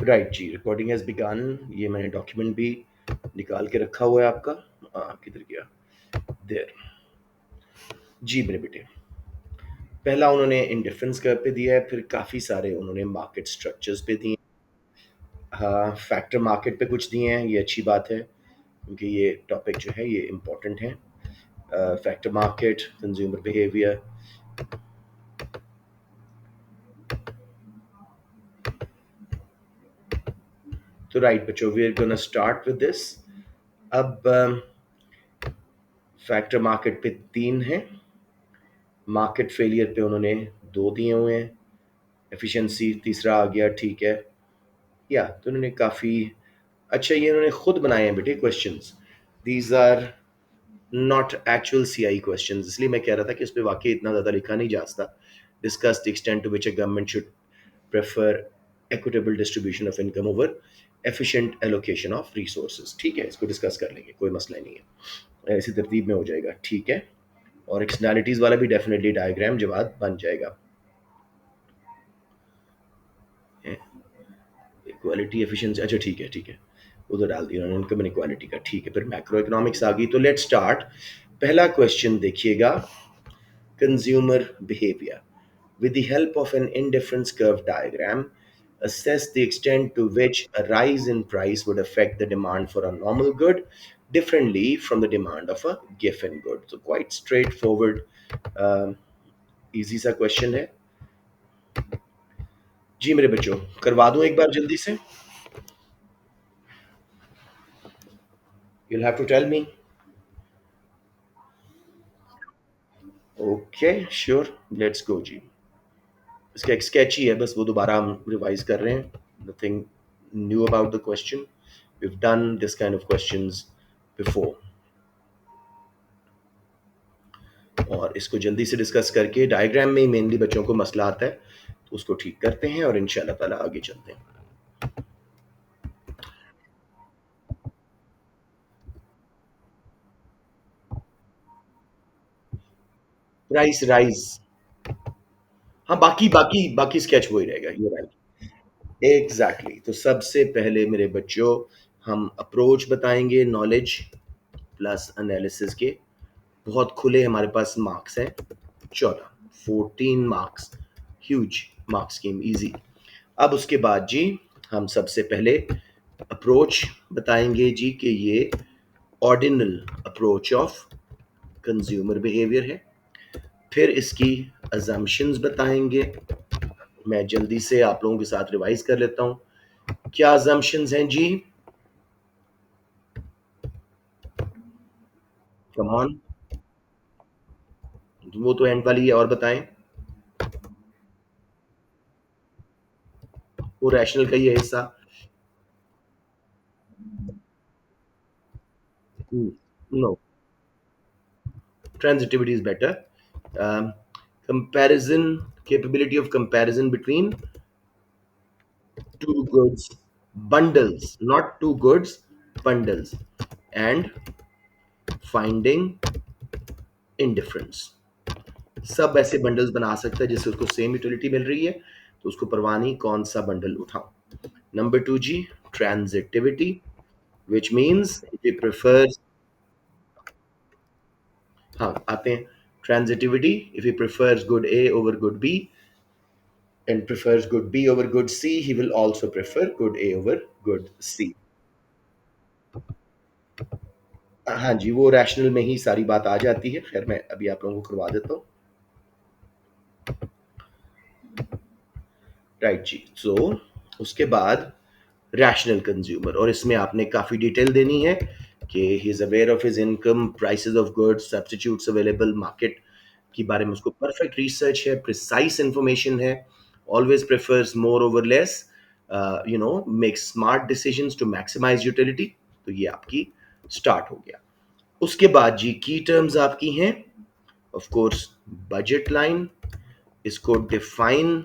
Right ji, recording has begun. ये मैंने document भी निकाल के रखा हुआ है आपका। किधर गया? देयर। जी मेरे बेटे, पहला उन्होंने इंडिफरेंस कर्व पे दिया है, फिर काफ़ी सारे उन्होंने मार्केट स्ट्रक्चर्स पे दिए। हाँ, फैक्टर मार्केट पे कुछ दिए हैं, ये अच्छी बात है क्योंकि ये टॉपिक जो है ये इम्पोर्टेंट है। Factor market, consumer behaviour. तो राइट बच्चों, we are gonna start with this. अब फैक्टर मार्केट पे 3 हैं, मार्केट फेलियर पे उन्होंने 2 दिए हुए हैं, एफिशिएंसी तीसरा आ गया, ठीक है। या तो उन्होंने काफ़ी अच्छा, ये उन्होंने खुद बनाए हैं बेटे questions. These are not actual CI questions, इसलिए मैं कह रहा था कि उस पर वाकई इतना ज़्यादा लिखा नहीं जा सकता। Discuss the extent to which a government should prefer equitable distribution of income over efficient allocation of resources। ठीक है, इसको डिस्कस कर लेंगे, कोई मसला नहीं है, ऐसी तरतीब में हो जाएगा, ठीक है। और एक्सटर्नैलिटीज वाला भी डेफिनेटली डायग्राम जवाब बन जाएगा। इक्वालिटी एफिशिएंसी, अच्छा ठीक है ठीक है, उधर डाल दिया उन्होंने इनकम इक्वालिटी का, ठीक है। फिर मैक्रो इकोनॉमिक्स आ गई, तो लेट स्टार्ट। पहला क्वेश्चन देखिएगा, consumer behaviour. With the help of an indifference curve diagram, assess the extent to which a rise in price would affect the demand for a normal good differently from the demand of a given good। So quite straightforward, um, easy सा question है जी मेरे बच्चों। करवा दूं एक बार जल्दी से? You'll have to tell me। Okay sure, let's go जी। इसका एक स्केच ही है बस, वो दोबारा हम रिवाइज कर रहे हैं। Nothing knew about the question, we've done this kind of questions before। और इसको जल्दी से डिस्कस करके, डायग्राम में ही मेनली बच्चों को मसला आता है, तो उसको ठीक करते हैं और इंशाल्लाह ताला आगे चलते हैं। प्राइस राइज, हाँ बाकी बाकी बाकी स्केच वही रहेगा, ये राइट। एग्जैक्टली, तो सबसे पहले मेरे बच्चों हम अप्रोच बताएंगे, नॉलेज प्लस एनालिसिस के। बहुत खुले हमारे पास मार्क्स हैं, 14 14 marks, huge marks scheme, easy. अब उसके बाद जी हम सबसे पहले अप्रोच बताएंगे जी कि ये ordinal approach of consumer behaviour है। फिर इसकी अजम्पशंस बताएंगे, मैं जल्दी से आप लोगों के साथ रिवाइज कर लेता हूं। क्या अजम्पशंस हैं जी? कम ऑन, वो तो एंड वाली है, और बताएं। वो रैशनल का ही है हिस्सा। No, transitivity is better। Comparison, capability of comparison between two goods, bundles, not two goods, bundles, and finding indifference। सब ऐसे बंडल्स बना सकता है जिससे उसको सेम यूटिलिटी मिल रही है, तो उसको परवाह नहीं कौन सा बंडल उठाओ। Number 2 ji, transitivity, which means if he prefers, हाँ आते हैं, transitivity, if he prefers good A over good B and prefers good B over good C, he will also prefer good A over good C। हाँ जी, वो rational में ही सारी बात आ जाती है। खैर मैं अभी आप लोगों को करवा देता हूँ। राइट जी, तो उसके बाद रैशनल कंज्यूमर, और इसमें आपने काफ़ी डिटेल देनी है कि he is aware of his income, prices of goods, substitutes available, market के बारे में उसको परफेक्ट रिसर्च है, प्रिसाइज इंफॉर्मेशन है, always prefers more over less, make smart decisions to maximise utility. तो ये आपकी स्टार्ट हो गया। उसके बाद जी की टर्म्स आपकी हैं, ऑफ कोर्स बजट लाइन, इसको डिफाइन,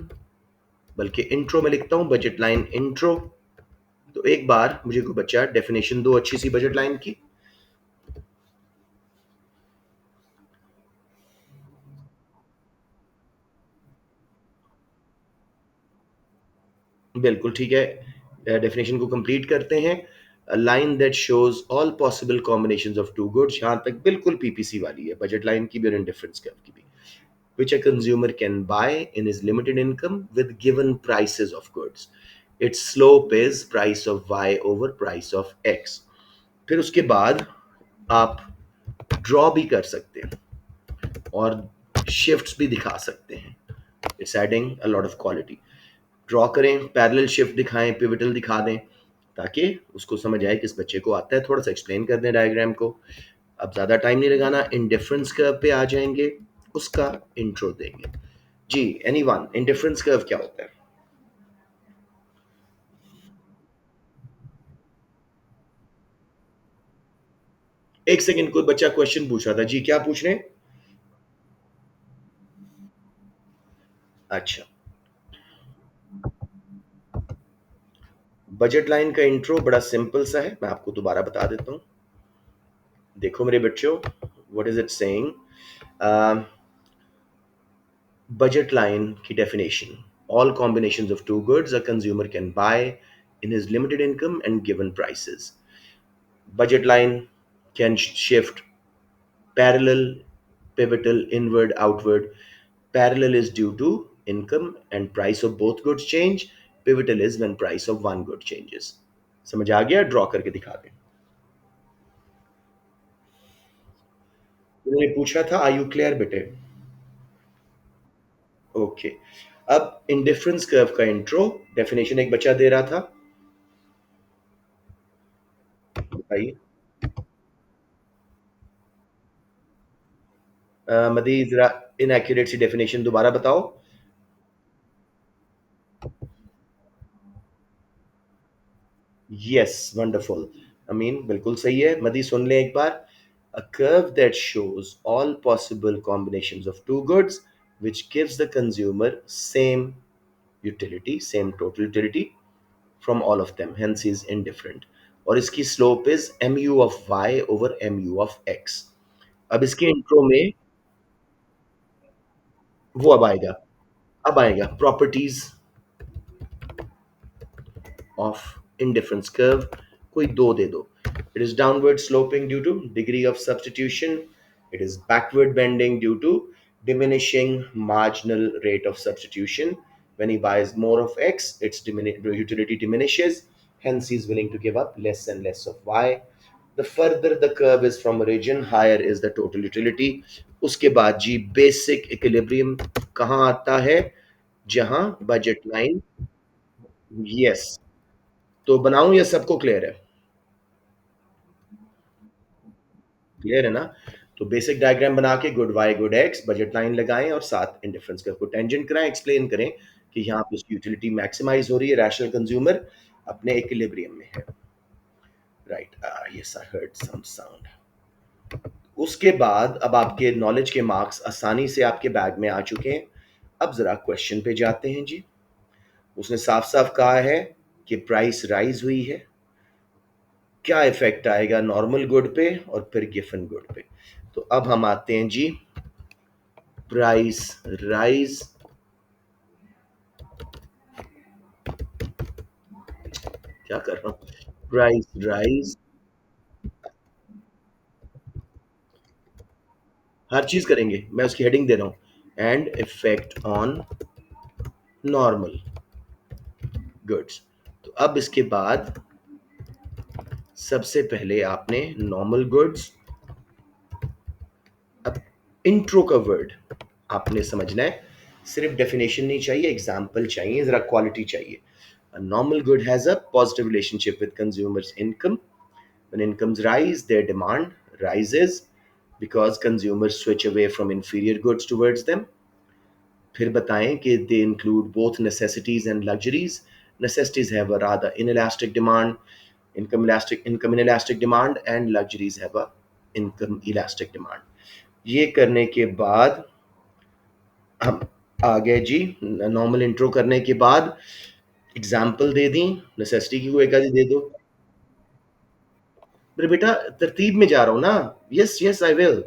बल्कि इंट्रो में लिखता हूं, बजट लाइन इंट्रो। तो एक बार मुझे कोई बच्चा डेफिनेशन दो अच्छी सी बजट लाइन की। बिल्कुल ठीक है। डेफिनेशन को कंप्लीट करते हैं। A line that shows all possible combinations of two goods, यहाँ तक बिल्कुल पीपीसी वाली है, बजट लाइन की भी और इंडिफरेंस कर्व की भी। Which a consumer can buy in his limited income with given prices of goods. Its slope is price of Y over price of X. फिर उसके बाद आप ड्रॉ भी कर सकते हैं और शिफ्ट्स भी दिखा सकते हैं। It's adding a lot of quality. Draw करें, पैरेलल शिफ्ट दिखाएं, पिवटल दिखा दें, ताकि उसको समझ आए किस बच्चे को आता है। थोड़ा सा एक्सप्लेन कर दें डायग्राम को। अब ज़्यादा टाइम नहीं लगाना, इंडिफरेंस कर्व पे आ जाएंगे, उसका इंट्रो देंगे। जी, एनीवन, इंडिफरेंस कर्व क्या होता है? एक सेकंड, कोई बच्चा क्वेश्चन पूछ रहा था। जी, क्या पूछ रहे हैं? अच्छा, बजट लाइन का इंट्रो बड़ा सिंपल सा है, मैं आपको दोबारा बता देता हूँ। देखो मेरे बच्चों, what is it saying? Budget line की definition: all combinations of two goods a consumer can buy in his limited income and given prices. Budget line can shift parallel, pivotal, inward, outward. Parallel is due to income and price of both goods change. Pivotal is when price of one good changes. समझ आ गया? Draw करके दिखा दें। उन्होंने पूछा था, are you clear बेटे? ओके। अब इंडिफरेंस कर्व का इंट्रो, डेफिनेशन एक बच्चा दे रहा था, बताइए। मदी जरा इनएक्यूरेट सी डेफिनेशन दोबारा बताओ। Yes, wonderful. अमीन बिल्कुल सही है। मदी सुन लें एक बार। A curve that shows all possible combinations of two goods, which gives the consumer same utility, same total utility from all of them, hence is indifferent. और इसकी slope is mu of y over mu of x। अब इसके intro में वो अब आएगा properties of indifference curve, कोई दो दे दो। It is downward sloping due to degree of substitution. It is backward bending due to diminishing marginal rate of substitution. When he buys more of X, its utility diminishes. Hence, he is willing to give up less and less of Y. The further the curve is from origin, higher is the total utility. उसके बाद जी basic equilibrium कहाँ आता है? जहां budget line, yes. तो बनाऊं या सबको क्लियर है? क्लियर है ना? तो बेसिक डायग्राम बना के good Y good X budget line लगाएं और साथ इंडिफरेंस कर्व को टेंजेंट कराएं, एक्सप्लेन करें कि यहाँ पे उसकी यूटिलिटी मैक्सिमाइज हो रही है, रैशनल कंज्यूमर अपने इक्विलिब्रियम में है। Right, yes I heard some sound. उसके बाद अब आपके नॉलेज के मार्क्स आसानी से आपके बैग में आ चुके हैं। अब जरा क्वेश्चन पे जाते हैं जी। उसने साफ साफ कहा है कि प्राइस राइज हुई है, क्या इफेक्ट आएगा नॉर्मल गुड पे और फिर गिवन गुड पे। तो अब हम आते हैं जी, प्राइस राइज, क्या कर रहा हूं, प्राइस राइज, हर चीज करेंगे, मैं उसकी हेडिंग दे रहा हूं, and effect on normal goods. तो अब इसके बाद सबसे पहले आपने नॉर्मल गुड्स, अब इंट्रो का वर्ड आपने समझना है, सिर्फ डेफिनेशन नहीं चाहिए, एग्जाम्पल चाहिए, जरा क्वालिटी चाहिए। A normal good has a positive relationship with consumers' income. When incomes rise, their demand rises because consumers switch away from inferior goods towards them. फिर बताएं कि they include both necessities and luxuries. Necessities have a rather inelastic demand, income inelastic demand, and luxuries have a income elastic demand. ये करने के बाद हम आ गए जी, normal intro करने के बाद एग्जाम्पल दे दी, नेसेसिटी की कोई एक आधी दे दो। मेरे बेटा तरतीब में जा रहा हूँ ना, यस यस आई विल,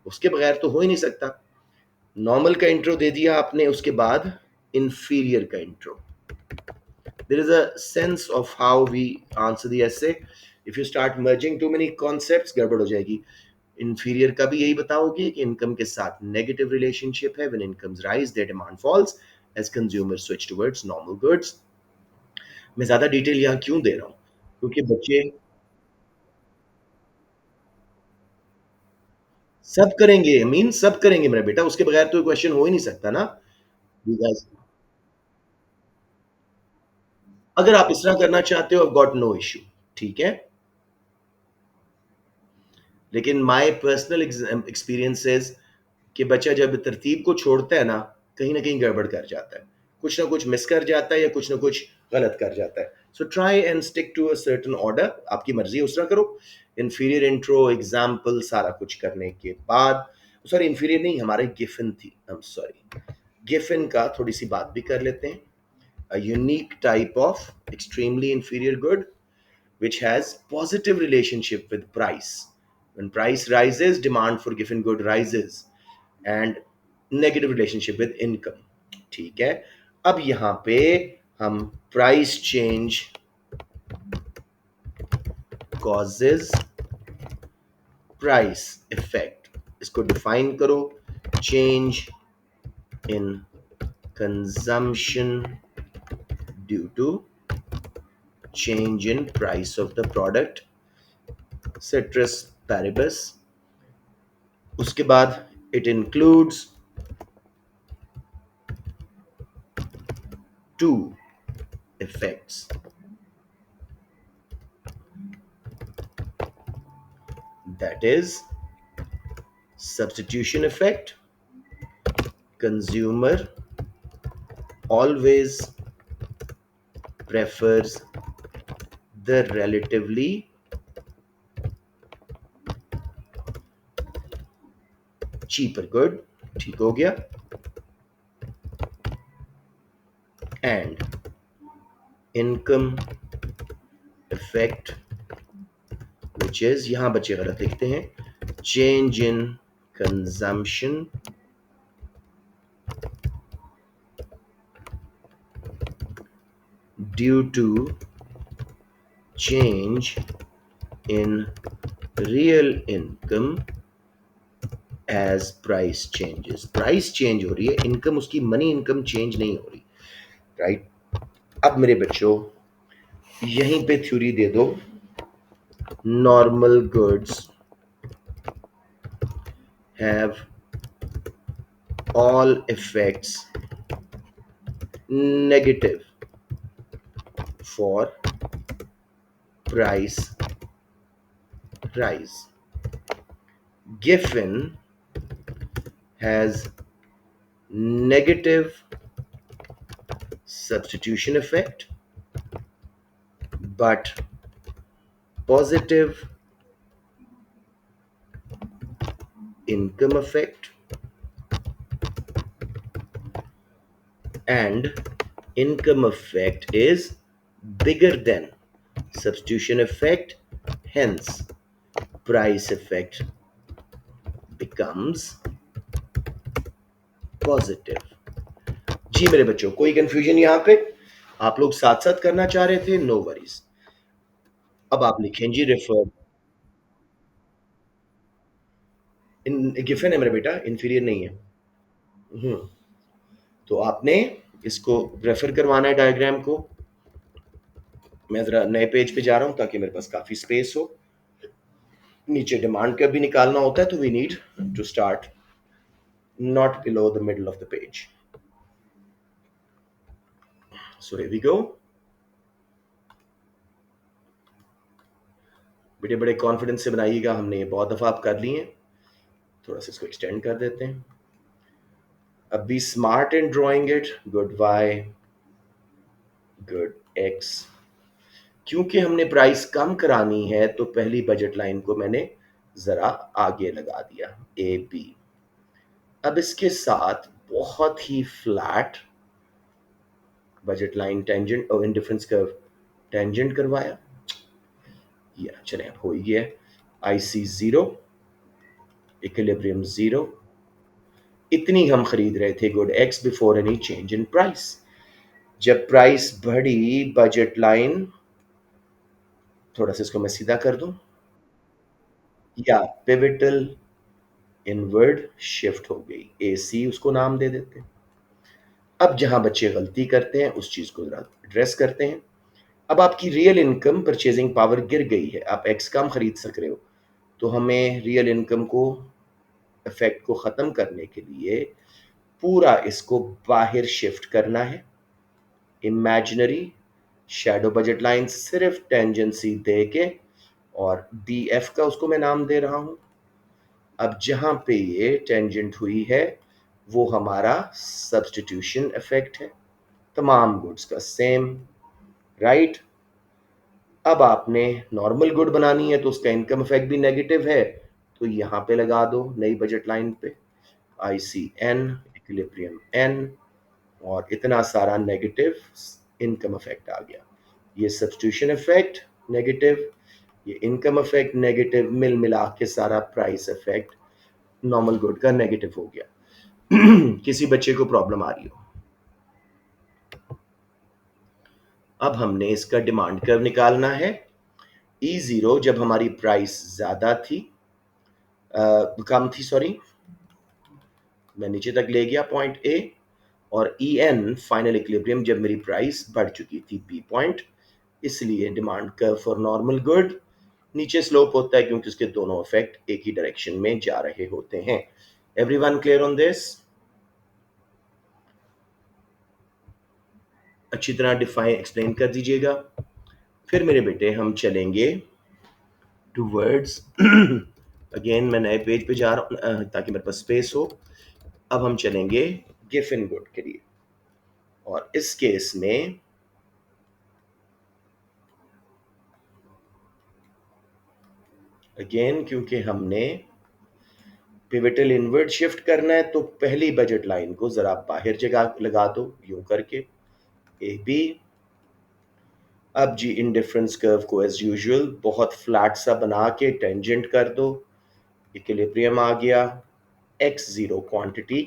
उसके बगैर तो हो ही नहीं सकता। नॉर्मल का इंट्रो दे दिया आपने, उसके बाद इंफीरियर का intro. there is a sense of how we answer the essay. If you start merging too many concepts, गड़बड़ हो जाएगी. Inferior का भी यही बताओगे कि इनकम के साथ नेगेटिव रिलेशनशिप है. When incomes rise, their demand falls as consumers switch towards normal goods. मैं ज्यादा डिटेल यहाँ क्यों दे रहा हूँ? क्योंकि बच्चे सब करेंगे, मीन सब करेंगे मेरा बेटा, उसके बगैर तो क्वेश्चन हो ही नहीं सकता ना. You guys, अगर आप इस तरह करना चाहते हो, I've got no issue. ठीक है. लेकिन माय पर्सनल एक्सपीरियंसेस कि बच्चा जब तरतीब को छोड़ता है ना, कहीं ना कहीं गड़बड़ कर जाता है, कुछ ना कुछ मिस कर जाता है या कुछ ना कुछ गलत कर जाता है. So try and stick to a certain order. आपकी मर्जी है उस तरह करो. इंफीरियर इंट्रो एग्जाम्पल सारा कुछ करने के बाद, सॉरी इंफीरियर नहीं, हमारे गिफिन थी, आई एम सॉरी, गिफिन का थोड़ी सी बात भी कर लेते हैं. A unique type of extremely inferior good which has positive relationship with price. When price rises, demand for given good rises and negative relationship with income. ठीक है. अब यहां पे हम price change causes price effect इसको define करो. Change in consumption due to change in price of the product, ceteris paribus. उसके बाद it includes two effects, that is substitution effect. Consumer always prefers the relatively cheaper good. ठीक हो गया. And income effect, which is, यहां बच्चे गलत लिखते हैं, change in consumption due to change in real income as price changes. Price change हो रही है, income उसकी money income change नहीं हो रही. Right? अब मेरे बच्चों यहीं पे थ्योरी दे दो. Normal goods have all effects negative for price rise. Giffen has negative substitution effect but positive income effect, and income effect is bigger than substitution effect, hence price effect becomes positive. जी मेरे बच्चों, कोई confusion यहां पे? आप लोग साथ साथ करना चाह रहे थे, नो वरीज. अब आप लिखें जी रेफर. इन गिफन है मेरा बेटा, इंफीरियर नहीं है. हम्म. तो आपने इसको रेफर करवाना है डायग्राम को. मैं जरा नए पेज पे जा रहा हूं ताकि मेरे पास काफी स्पेस हो. नीचे डिमांड का भी निकालना होता है, तो we need to start not below the middle of the page. So here we go. बेटे बड़े कॉन्फिडेंस से बनाइएगा, हमने ये बहुत दफा आप कर लिए हैं. थोड़ा सा इसको एक्सटेंड कर देते हैं. अब be smart in drawing it. Good Y, good X. क्योंकि हमने प्राइस कम करानी है तो पहली बजट लाइन को मैंने जरा आगे लगा दिया, ए बी. अब इसके साथ बहुत ही फ्लैट बजट लाइन टेंजेंट और इंडिफरेंस कर्व टेंजेंट करवाया. या चले अब हो ही गया. IC 0, equilibrium 0. इतनी हम खरीद रहे थे good x before any change in price. जब प्राइस बढ़ी बजट लाइन, थोड़ा सा इसको मैं सीधा कर दूं, या पिवटल इनवर्ड शिफ्ट हो गई, एसी उसको नाम दे देते हैं। अब जहां बच्चे गलती करते हैं उस चीज को जरा एड्रेस करते हैं। अब आपकी रियल इनकम परचेजिंग पावर गिर गई है, आप एक्स कम खरीद सक रहे हो, तो हमें रियल इनकम को इफेक्ट को ख़त्म करने के लिए पूरा इसको बाहर शिफ्ट करना है। इमेजिनरी शैडो बजट लाइन सिर्फ टेंजेंसी दे के, और डी एफ का उसको मैं नाम दे रहा हूं। अब जहां पे ये टेंजेंट हुई है वो हमारा सब्सटीट्यूशन इफेक्ट है, तमाम गुड्स का सेम, राइट। अब आपने नॉर्मल गुड बनानी है तो उसका इनकम इफेक्ट भी नेगेटिव है, तो यहाँ पे लगा दो नई बजट लाइन पे आई सी एन, इक्विलिब्रियम एन, और इतना सारा नेगेटिव इनकम इफेक्ट आ गया। ये सब्स्टिट्यूशन इफेक्ट नेगेटिव, ये इनकम इफेक्ट नेगेटिव, मिल मिला के सारा प्राइस इफेक्ट नॉर्मल गुड का नेगेटिव हो गया। किसी बच्चे को प्रॉब्लम आ रही हो? अब हमने इसका डिमांड कर्व निकालना है। E0 जब हमारी प्राइस ज्यादा थी, कम थी सॉरी, मैं नीचे तक ले गया पॉइंट ए, और ई एन फाइनल इक्विलिब्रियम जब मेरी प्राइस बढ़ चुकी थी बी पॉइंट, इसलिए demand curve for normal good नीचे स्लोप होता है क्योंकि उसके दोनों इफेक्ट एक ही डायरेक्शन में जा रहे होते हैं। Everyone clear on this? अच्छी तरह डिफाइन एक्सप्लेन कर दीजिएगा। फिर मेरे बेटे हम चलेंगे टूवर्ड्स अगेन मैं नए पेज पे जा रहा हूँ ताकि मेरे पास स्पेस हो। अब हम चलेंगे गिफिन गुड के लिए, और इस केस में अगेन क्योंकि हमने पिवटल इनवर्ड शिफ्ट करना है तो पहली बजट लाइन को जरा बाहर जगह लगा दो यूं करके, ए बी। अब जी इंडिफरेंस कर्व को एज यूजुअल बहुत फ्लैट सा बना के टेंजेंट कर दो, इक्विलिब्रियम आ गया। x0 क्वांटिटी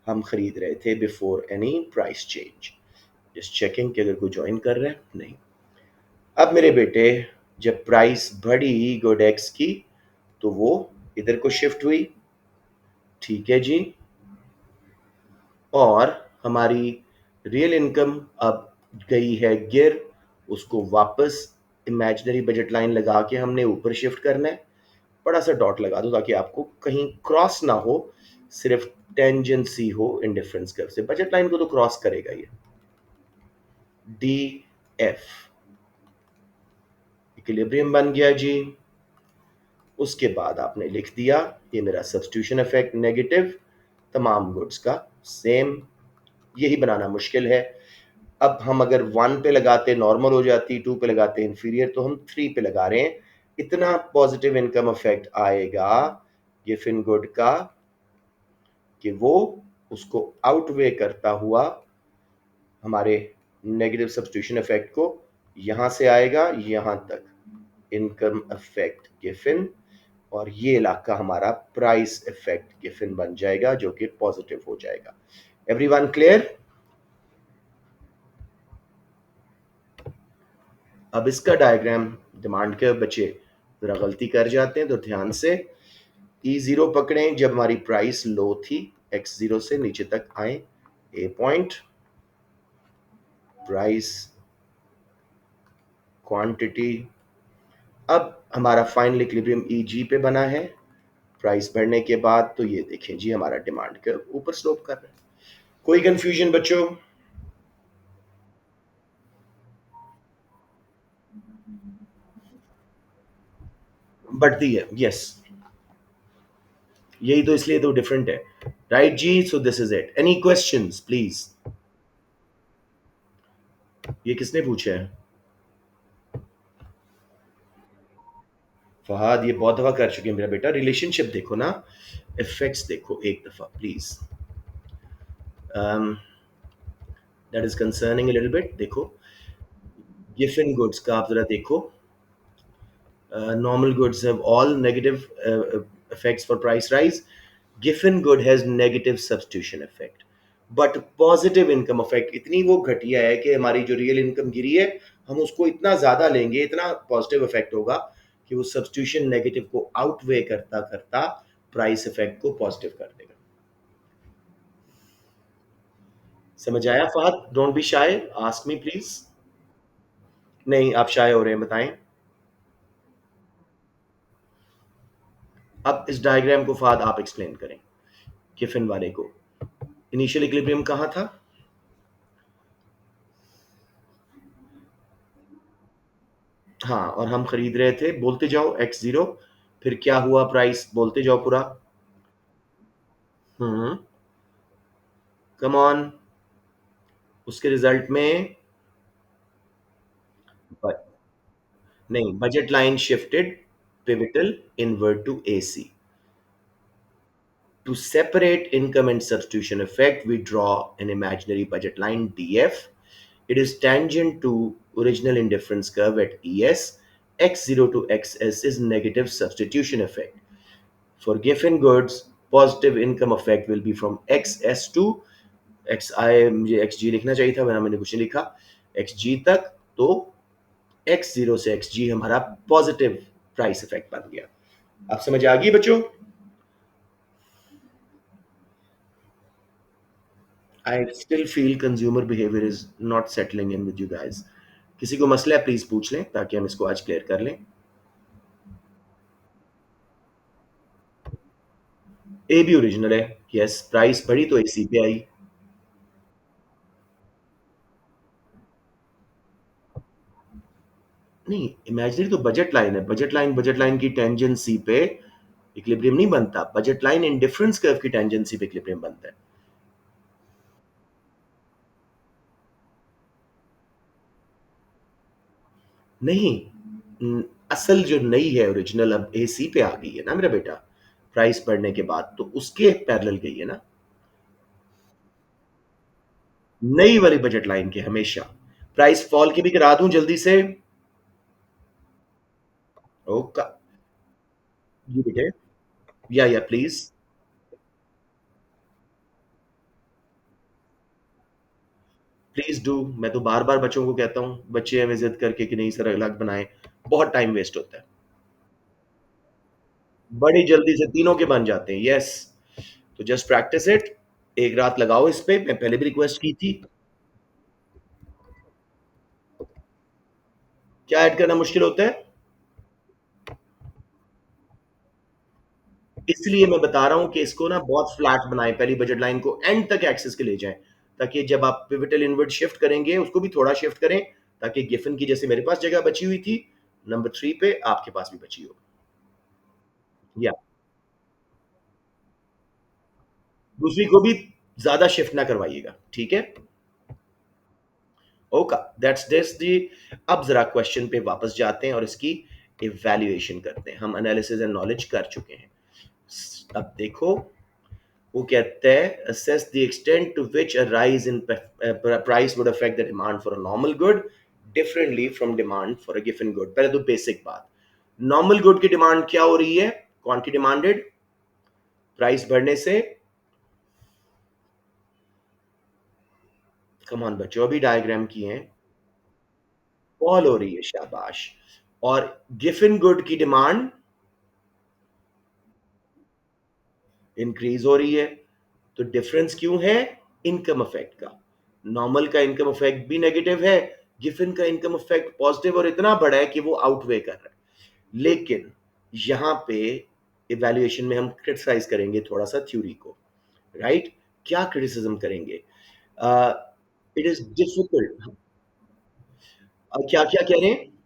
हम खरीद रहे थे before any price change, just checking कि अगर कोई ज्वाइन कर रहा है, नहीं। अब मेरे बेटे जब प्राइस बढ़ी गुड एक्स की तो वो इधर को शिफ्ट हुई, ठीक है जी। और हमारी रियल इनकम अब गई है गिर, उसको वापस इमेजिनरी बजट लाइन लगा के हमने ऊपर शिफ्ट करना है। बड़ा सा डॉट लगा दो ताकि आपको कहीं क्रॉस ना हो, सिर्फ टेंजेंसी हो इंडिफरेंस कर्व से। बजट लाइन को तो क्रॉस करेगा ये, डी एफ इक्विलिब्रियम बन गया जी। उसके बाद आपने लिख दिया ये मेरा सब्स्टिट्यूशन इफेक्ट नेगेटिव, तमाम गुड्स का सेम। यही बनाना मुश्किल है। अब हम अगर 1 पे लगाते नॉर्मल हो जाती, 2 पे लगाते इंफीरियर, तो हम 3 पे लगा रहे हैं। इतना पॉजिटिव इनकम इफेक्ट आएगा गिफिन गुड का कि वो उसको आउटवे करता हुआ हमारे नेगेटिव सब्स्टिट्यूशन इफेक्ट को यहां से आएगा यहां तक, इनकम इफेक्ट गिफिन, और ये इलाका हमारा प्राइस इफेक्ट गिफिन बन जाएगा जो कि पॉजिटिव हो जाएगा। Everyone clear? अब इसका डायग्राम डिमांड के बच्चे जरा गलती कर जाते हैं तो ध्यान से E0 पकड़ें जब हमारी प्राइस लो थी, X0 से नीचे तक आए, ए पॉइंट, प्राइस क्वांटिटी। अब हमारा फाइनल इक्विलिब्रियम EG पे बना है प्राइस बढ़ने के बाद, तो ये देखें जी हमारा डिमांड कर्व ऊपर स्लोप कर रहा है। कोई कंफ्यूजन बच्चों? बढ़ती है, यस, यही तो, इसलिए तो डिफरेंट है, right ji. So this is it. Any questions please? ये किसने पूछा है? फहद ये बहुत दफा कर चुके हैं मेरा बेटा। रिलेशनशिप देखो ना, इफेक्ट्स देखो एक दफा please, that is concerning little bit. देखो गिफिन गुड्स का आप जरा देखो, normal goods have all negative effects for price rise. Giffen good has negative substitution effect. But positive income effect इतनी वो घटिया है कि हमारी जो रियल इनकम गिरी है, हम उसको इतना ज्यादा लेंगे, इतना पॉजिटिव इफेक्ट होगा कि वो सब्स्टिट्यूशन नेगेटिव को आउटवे करता करता प्राइस इफेक्ट को पॉजिटिव कर देगा। समझ आया Fahad? Don't be shy, ask me please. नहीं, आप शाय हो रहे हैं, बताएं। अब इस डायग्राम को फहद आप एक्सप्लेन करें, किफिन वाले को। इनिशियल इक्विलिब्रियम कहाँ था? हाँ, और हम खरीद रहे थे, बोलते जाओ x0, फिर क्या हुआ प्राइस, बोलते जाओ पूरा। हम्म, कम ऑन। उसके रिजल्ट में ब- नहीं, budget line shifted pivotal invert to AC. To separate income and substitution effect, we draw an imaginary budget line DF. It is tangent to original indifference curve at ES. X0 to XS is negative substitution effect. For given goods, positive income effect will be from XS to XI, मुझे XG लिखना चाहिए था, वरना मैंने कुछ नहीं लिखा, XG तक। तो X0 से XG हमारा पॉजिटिव प्राइस इफेक्ट बन गया। आप समझ आ गई बच्चों? I still feel consumer behavior is not settling in with you guys. किसी को मसला है प्लीज पूछ लें ताकि हम इसको आज क्लियर कर लें। ए भी ओरिजिनल है, यस, प्राइस बढ़ी तो एसी पे आई। नहीं, इमेजिनरी तो बजट लाइन है, बजट लाइन की टेंजेंसी पे इक्विलिब्रियम नहीं बनता, बजट लाइन इंडिफरेंस कर्व की टेंजेंसी पे इक्विलिब्रियम बनता है। नहीं, असल जो नई है ओरिजिनल अब एसी पे आ गई है ना मेरा बेटा, प्राइस बढ़ने के बाद तो उसके पैरेलल गई है ना, नई वाली बजट लाइन के हमेशा। प्राइस फॉल की भी करा दूं जल्दी से? ओके, जी बेटे, या प्लीज, प्लीज डू। मैं तो बार बार बच्चों को कहता हूँ, बच्चे हमें जिद करके कि नहीं सर अलग बनाए, बहुत टाइम वेस्ट होता है। बड़ी जल्दी से तीनों के बन जाते हैं, यस। तो जस्ट प्रैक्टिस इट, एक रात लगाओ इस पे, मैं पहले भी रिक्वेस्ट की थी। क्या ऐड करना मुश्किल होता है? इसलिए मैं बता रहा हूं कि इसको ना बहुत फ्लैट बनाएं, पहली बजट लाइन को एंड तक एक्सेस के ले जाएं, ताकि जब आप पिवटल इनवर्ट शिफ्ट करेंगे उसको भी थोड़ा शिफ्ट करें, ताकि गिफन की जैसे मेरे पास जगह बची हुई थी नंबर 3 पे, आपके पास भी बची हो। या दूसरी को भी ज्यादा शिफ्ट ना करवाइएगा, ठीक है? Okay, that's this the. अब जरा क्वेश्चन पे वापस जाते हैं और इसकी इवैल्यूएशन करते हैं। हम एनालिसिस एंड नॉलेज कर चुके हैं। अब देखो, वो कहता है assess the extent to which a rise in price would affect the demand for a normal good differently from demand for a given good। पहले तो बेसिक बात, नॉर्मल गुड की डिमांड क्या हो रही है, क्वांटिटी डिमांडेड, प्राइस बढ़ने से। कम ऑन बच्चों, अभी डायग्राम किए हैं, फॉल हो रही है, शाबाश। और गिफिन गुड की डिमांड इंक्रीज हो रही है। तो डिफरेंस क्यों है? इनकम इफेक्ट का। नॉर्मल का इनकम इफेक्ट भी नेगेटिव है, गिफिन का इनकम इफेक्ट पॉजिटिव और इतना बड़ा है कि वो आउटवे कर रहा है। लेकिन यहां पे इवैल्यूएशन में हम क्रिटिसाइज करेंगे थोड़ा सा थ्योरी को, राइट? क्या क्रिटिसिज्म करेंगे? It is difficult. क्या क्या कह रहे हैं?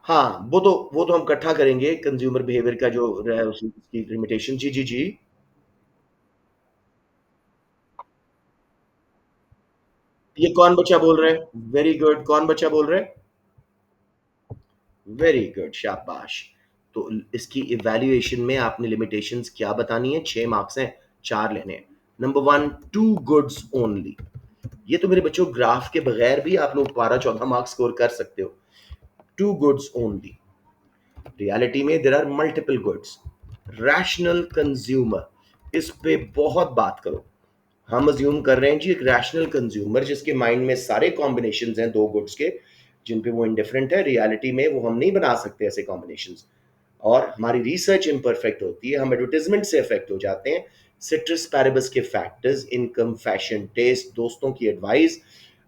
हाँ, वो तो हम इकट्ठा करेंगे, कंज्यूमर बिहेवियर का जो है उसकी लिमिटेशन। जी जी जी। ये कौन बच्चा बोल रहा है? वेरी गुड, कौन बच्चा बोल रहा है? वेरी गुड, शाबाश। तो इसकी इवैल्यूएशन में आपने लिमिटेशंस क्या बतानी है? 6 मार्क्स हैं, 4 लेने हैं। Number 1, two goods only. ये तो मेरे बच्चों ग्राफ के बगैर भी आप लोग 12-14 मार्क्स स्कोर कर सकते हो। टू गुड्स ओनली, रियलिटी में there are multiple goods. Rational consumer, इस पे बहुत बात करो। हम अज्यूम कर रहे हैं जी एक रैशनल कंज्यूमर जिसके माइंड में सारे कॉम्बिनेशंस हैं दो गुड्स के जिन पे वो इंडिफरेंट है, रियलिटी में वो हम नहीं बना सकते ऐसे कॉम्बिनेशंस। और हमारी रिसर्च इम्परफेक्ट होती है, हम एडवर्टाइजमेंट से अफेक्ट हो जाते हैं, सिट्रस पैरिबस के फैक्टर्स, इनकम, फैशन टेस्ट, दोस्तों की एडवाइस,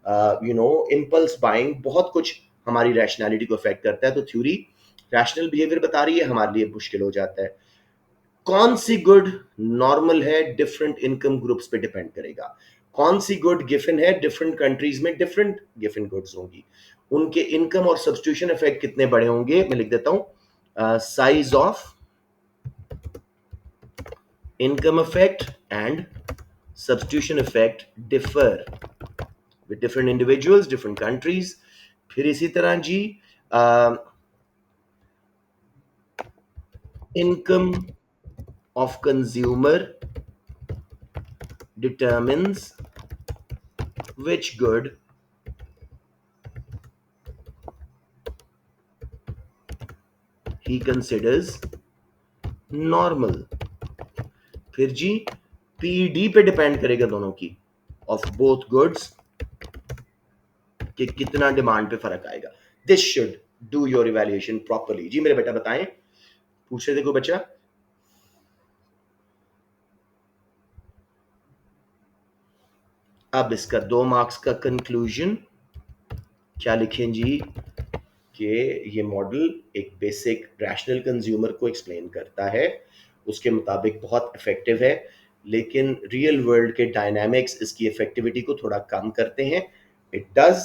इम्पल्स बाइंग, बहुत कुछ हमारी रैशनैलिटी को अफेक्ट करता है। तो थ्योरी रैशनल बिहेवियर बता रही है, हमारे लिए मुश्किल हो जाता है। कौन सी गुड नॉर्मल है डिफरेंट इनकम ग्रुप्स पे डिपेंड करेगा। कौन सी गुड गिफन है डिफरेंट कंट्रीज में डिफरेंट गिफन गुड्स होंगी, उनके इनकम और सब्सटीट्यूशन इफेक्ट कितने बड़े होंगे। मैं लिख देता हूं, size of income effect and substitution effect differ with different individuals, different countries। फिर इसी तरह जी income of consumer determines which good he considers normal। फिर जी पीडी पे डिपेंड करेगा दोनों की, ऑफ बोथ गुड्स, कि कितना डिमांड पे फर्क आएगा। This should do your evaluation properly. जी मेरे बेटा बताएं, पूछ रहे थे कोई बच्चा। अब इसका 2 मार्क्स का कंक्लूजन क्या लिखें जी, कि ये मॉडल एक बेसिक रैशनल कंज्यूमर को एक्सप्लेन करता है, उसके मुताबिक बहुत इफेक्टिव है, लेकिन रियल वर्ल्ड के डायनामिक्स इसकी इफेक्टिविटी को थोड़ा कम करते हैं। It does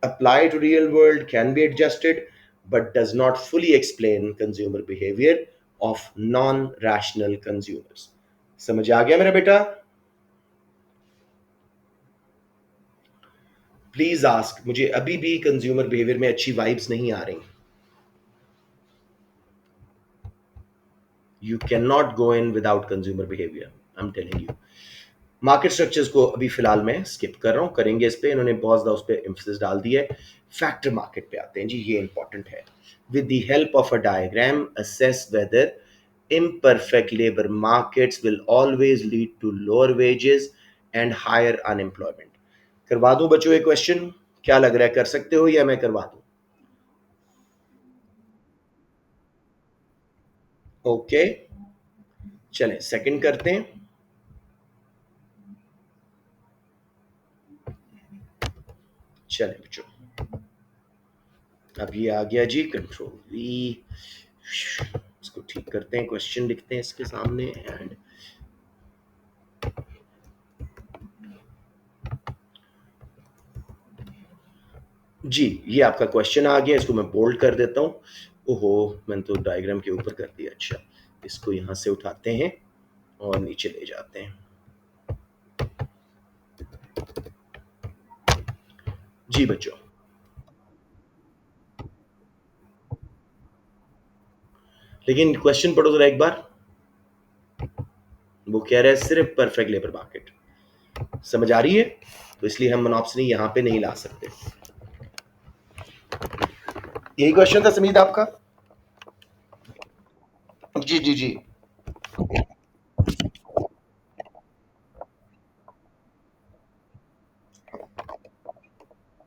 apply to real world, can be adjusted, but does not fully explain consumer behaviour of non rational consumers. समझ आ गया मेरा बेटा? प्लीज आस्क, मुझे अभी भी कंज्यूमर बिहेवियर में अच्छी वाइब्स नहीं आ रही। You can not go in without consumer behaviour, I am telling you. Market structures को अभी फिलहाल मैं स्किप कर रहा हूं, करेंगे इस पे, इन्होंने बहुत ज्यादा उस पर एम्फोसिस डाल दिया है। फैक्टर मार्केट पे आते हैं जी, ये इंपॉर्टेंट है। With the help of a diagram assess whether imperfect labor markets will always lead to lower wages and higher unemployment। करवा दूं बच्चों ये क्वेश्चन? क्या लग रहा है, कर सकते हो या मैं करवा दूं? ओके, चलें सेकंड करते हैं। चलें बच्चों, अब ये आ गया जी कंट्रोल वी, इसको ठीक करते हैं, क्वेश्चन लिखते हैं इसके सामने। एंड जी ये आपका क्वेश्चन आ गया, इसको मैं बोल्ड कर देता हूं। ओहो, मैंने तो डायग्राम के ऊपर कर दिया। अच्छा, इसको यहां से उठाते हैं और नीचे ले जाते हैं। जी बच्चों, लेकिन क्वेश्चन पढ़ो जरा एक बार। वो कह रहा है सिर्फ परफेक्ट लेबर मार्केट, समझ आ रही है? तो इसलिए हम मोनोप्सनी यहां पे नहीं ला सकते। यही क्वेश्चन था समीद आपका? जी जी जी।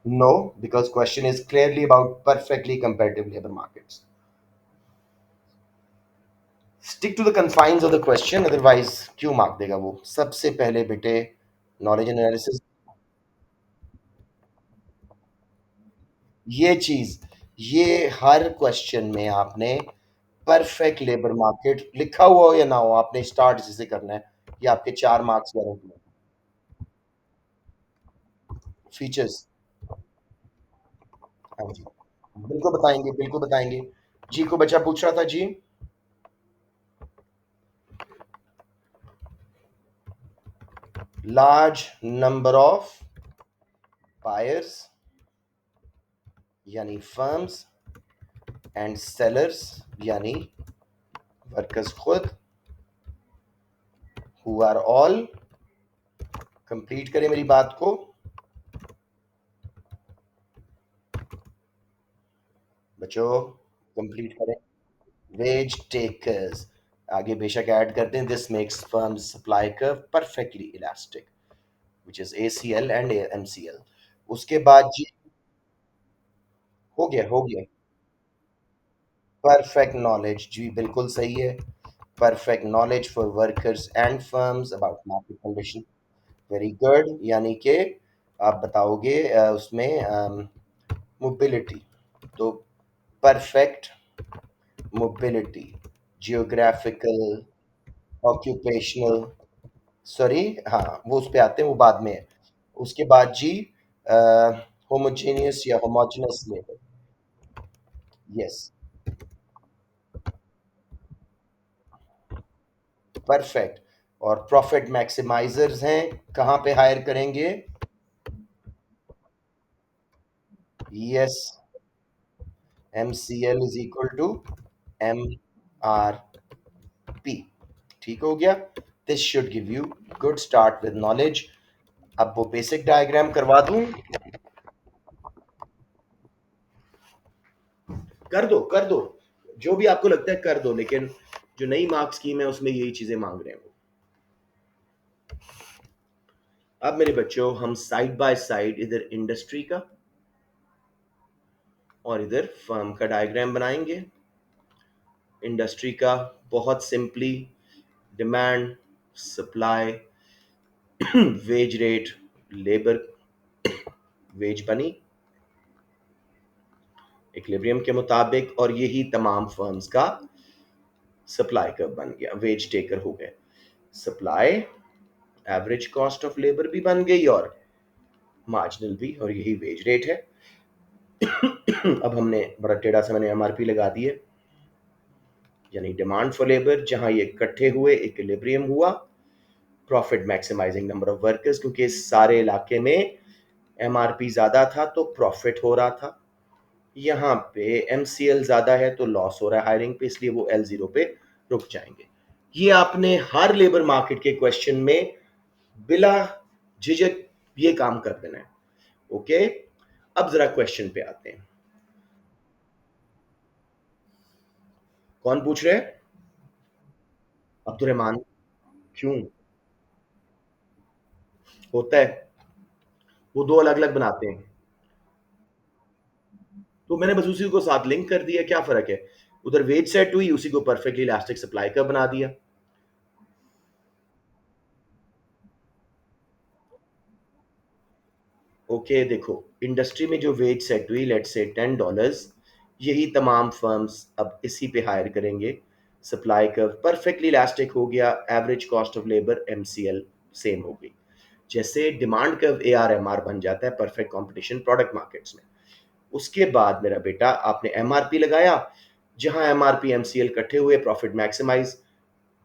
No, because question is clearly about perfectly competitive labor markets. Stick to the confines of the question, otherwise क्यों मार्क देगा वो? सबसे पहले बेटे नॉलेज एनालिसिस, ये चीज, ये हर क्वेश्चन में आपने परफेक्ट लेबर मार्केट लिखा हुआ हो या ना हो, आपने स्टार्ट इसी से करना है। ये आपके 4 मार्क्स गारंटी है। फीचर्स, हाँ जी, बिल्कुल बताएंगे, बिल्कुल बताएंगे। जी को बच्चा पूछ रहा था जी। लार्ज नंबर ऑफ बायर्स यानी फर्म्स एंड सेलर्स यानी वर्कर्स खुद, हु आर ऑल, कंप्लीट करें मेरी बात को बच्चों, कंप्लीट करें। वेज टेकर्स, आगे बेशक ऐड करते हैं, this makes firms supply curve perfectly elastic which is ACL and MCL। उसके बाद जी, हो गया। परफेक्ट नॉलेज जी, बिल्कुल सही है। Perfect knowledge for workers and firms about market condition. Very good, यानी कि आप बताओगे उसमें मोबिलिटी, तो perfect mobility, geographical, occupational, sorry, हाँ वो उस पे आते हैं, वो बाद में है। उसके बाद जी होमोजेनियस या होमोजेनस लेबर। Yes, perfect. और प्रॉफिट मैक्सिमाइजर्स हैं, कहाँ पे हायर करेंगे? Yes, MCL is equal to MRP। ठीक हो गया। This should give you good start with knowledge. अब वो बेसिक डायग्राम करवा दूं? कर दो, जो भी आपको लगता है कर दो, लेकिन जो नई मार्क स्कीम है उसमें यही चीजें मांग रहे हैं वो। अब मेरे बच्चों, हम साइड बाय साइड इधर इंडस्ट्री का और इधर फर्म का डायग्राम बनाएंगे। इंडस्ट्री का बहुत simply, demand, supply, wage rate, labour wage बनी इक्विलिब्रियम के मुताबिक, और यही तमाम फर्म्स का सप्लाई कर्व बन गया, वेज टेकर हो गए। Supply, average cost of labour भी बन गई और मार्जिनल भी, और यही वेज रेट है। अब हमने बड़ा टेढ़ा सा मैंने MRP लगा दी है, यानी डिमांड फॉर लेबर, जहां ये इकट्ठे हुए इक्विलिब्रियम हुआ, profit maximising number of workers, क्योंकि इस सारे इलाके में MRP ज्यादा था तो प्रॉफिट हो रहा था, यहाँ पे MCL ज्यादा है तो लॉस हो रहा है हायरिंग पे, इसलिए वो L0 पे रुक जाएंगे। ये आपने हर लेबर मार्केट के क्वेश्चन में बिला झिझक ये काम कर देना है। ओके, अब जरा क्वेश्चन पे आते हैं। कौन पूछ रहे हैं? अब्दुल रहमान। क्यों? होता है, वो दो अलग अलग बनाते हैं, तो मैंने बस उसी को साथ लिंक कर दिया, क्या फर्क है? उधर वेज सेट हुई, उसी को परफेक्टली इलास्टिक सप्लाई का बना दिया। ओके, देखो, इंडस्ट्री में जो वेज सेट हुई, लेट्स से $10, यही तमाम फर्म्स अब इसी पे हायर करेंगे। सप्लाई कर्व परफेक्टली इलास्टिक हो गया, average cost of labour MCL same हो गई। जैसे डिमांड कर्व ARMR बन जाता है परफेक्ट कंपटीशन प्रोडक्ट मार्केट्स में। उसके बाद मेरा बेटा आपने MRP लगाया, जहां MRP MCL इकट्ठे हुए, प्रॉफिट मैक्सिमाइज।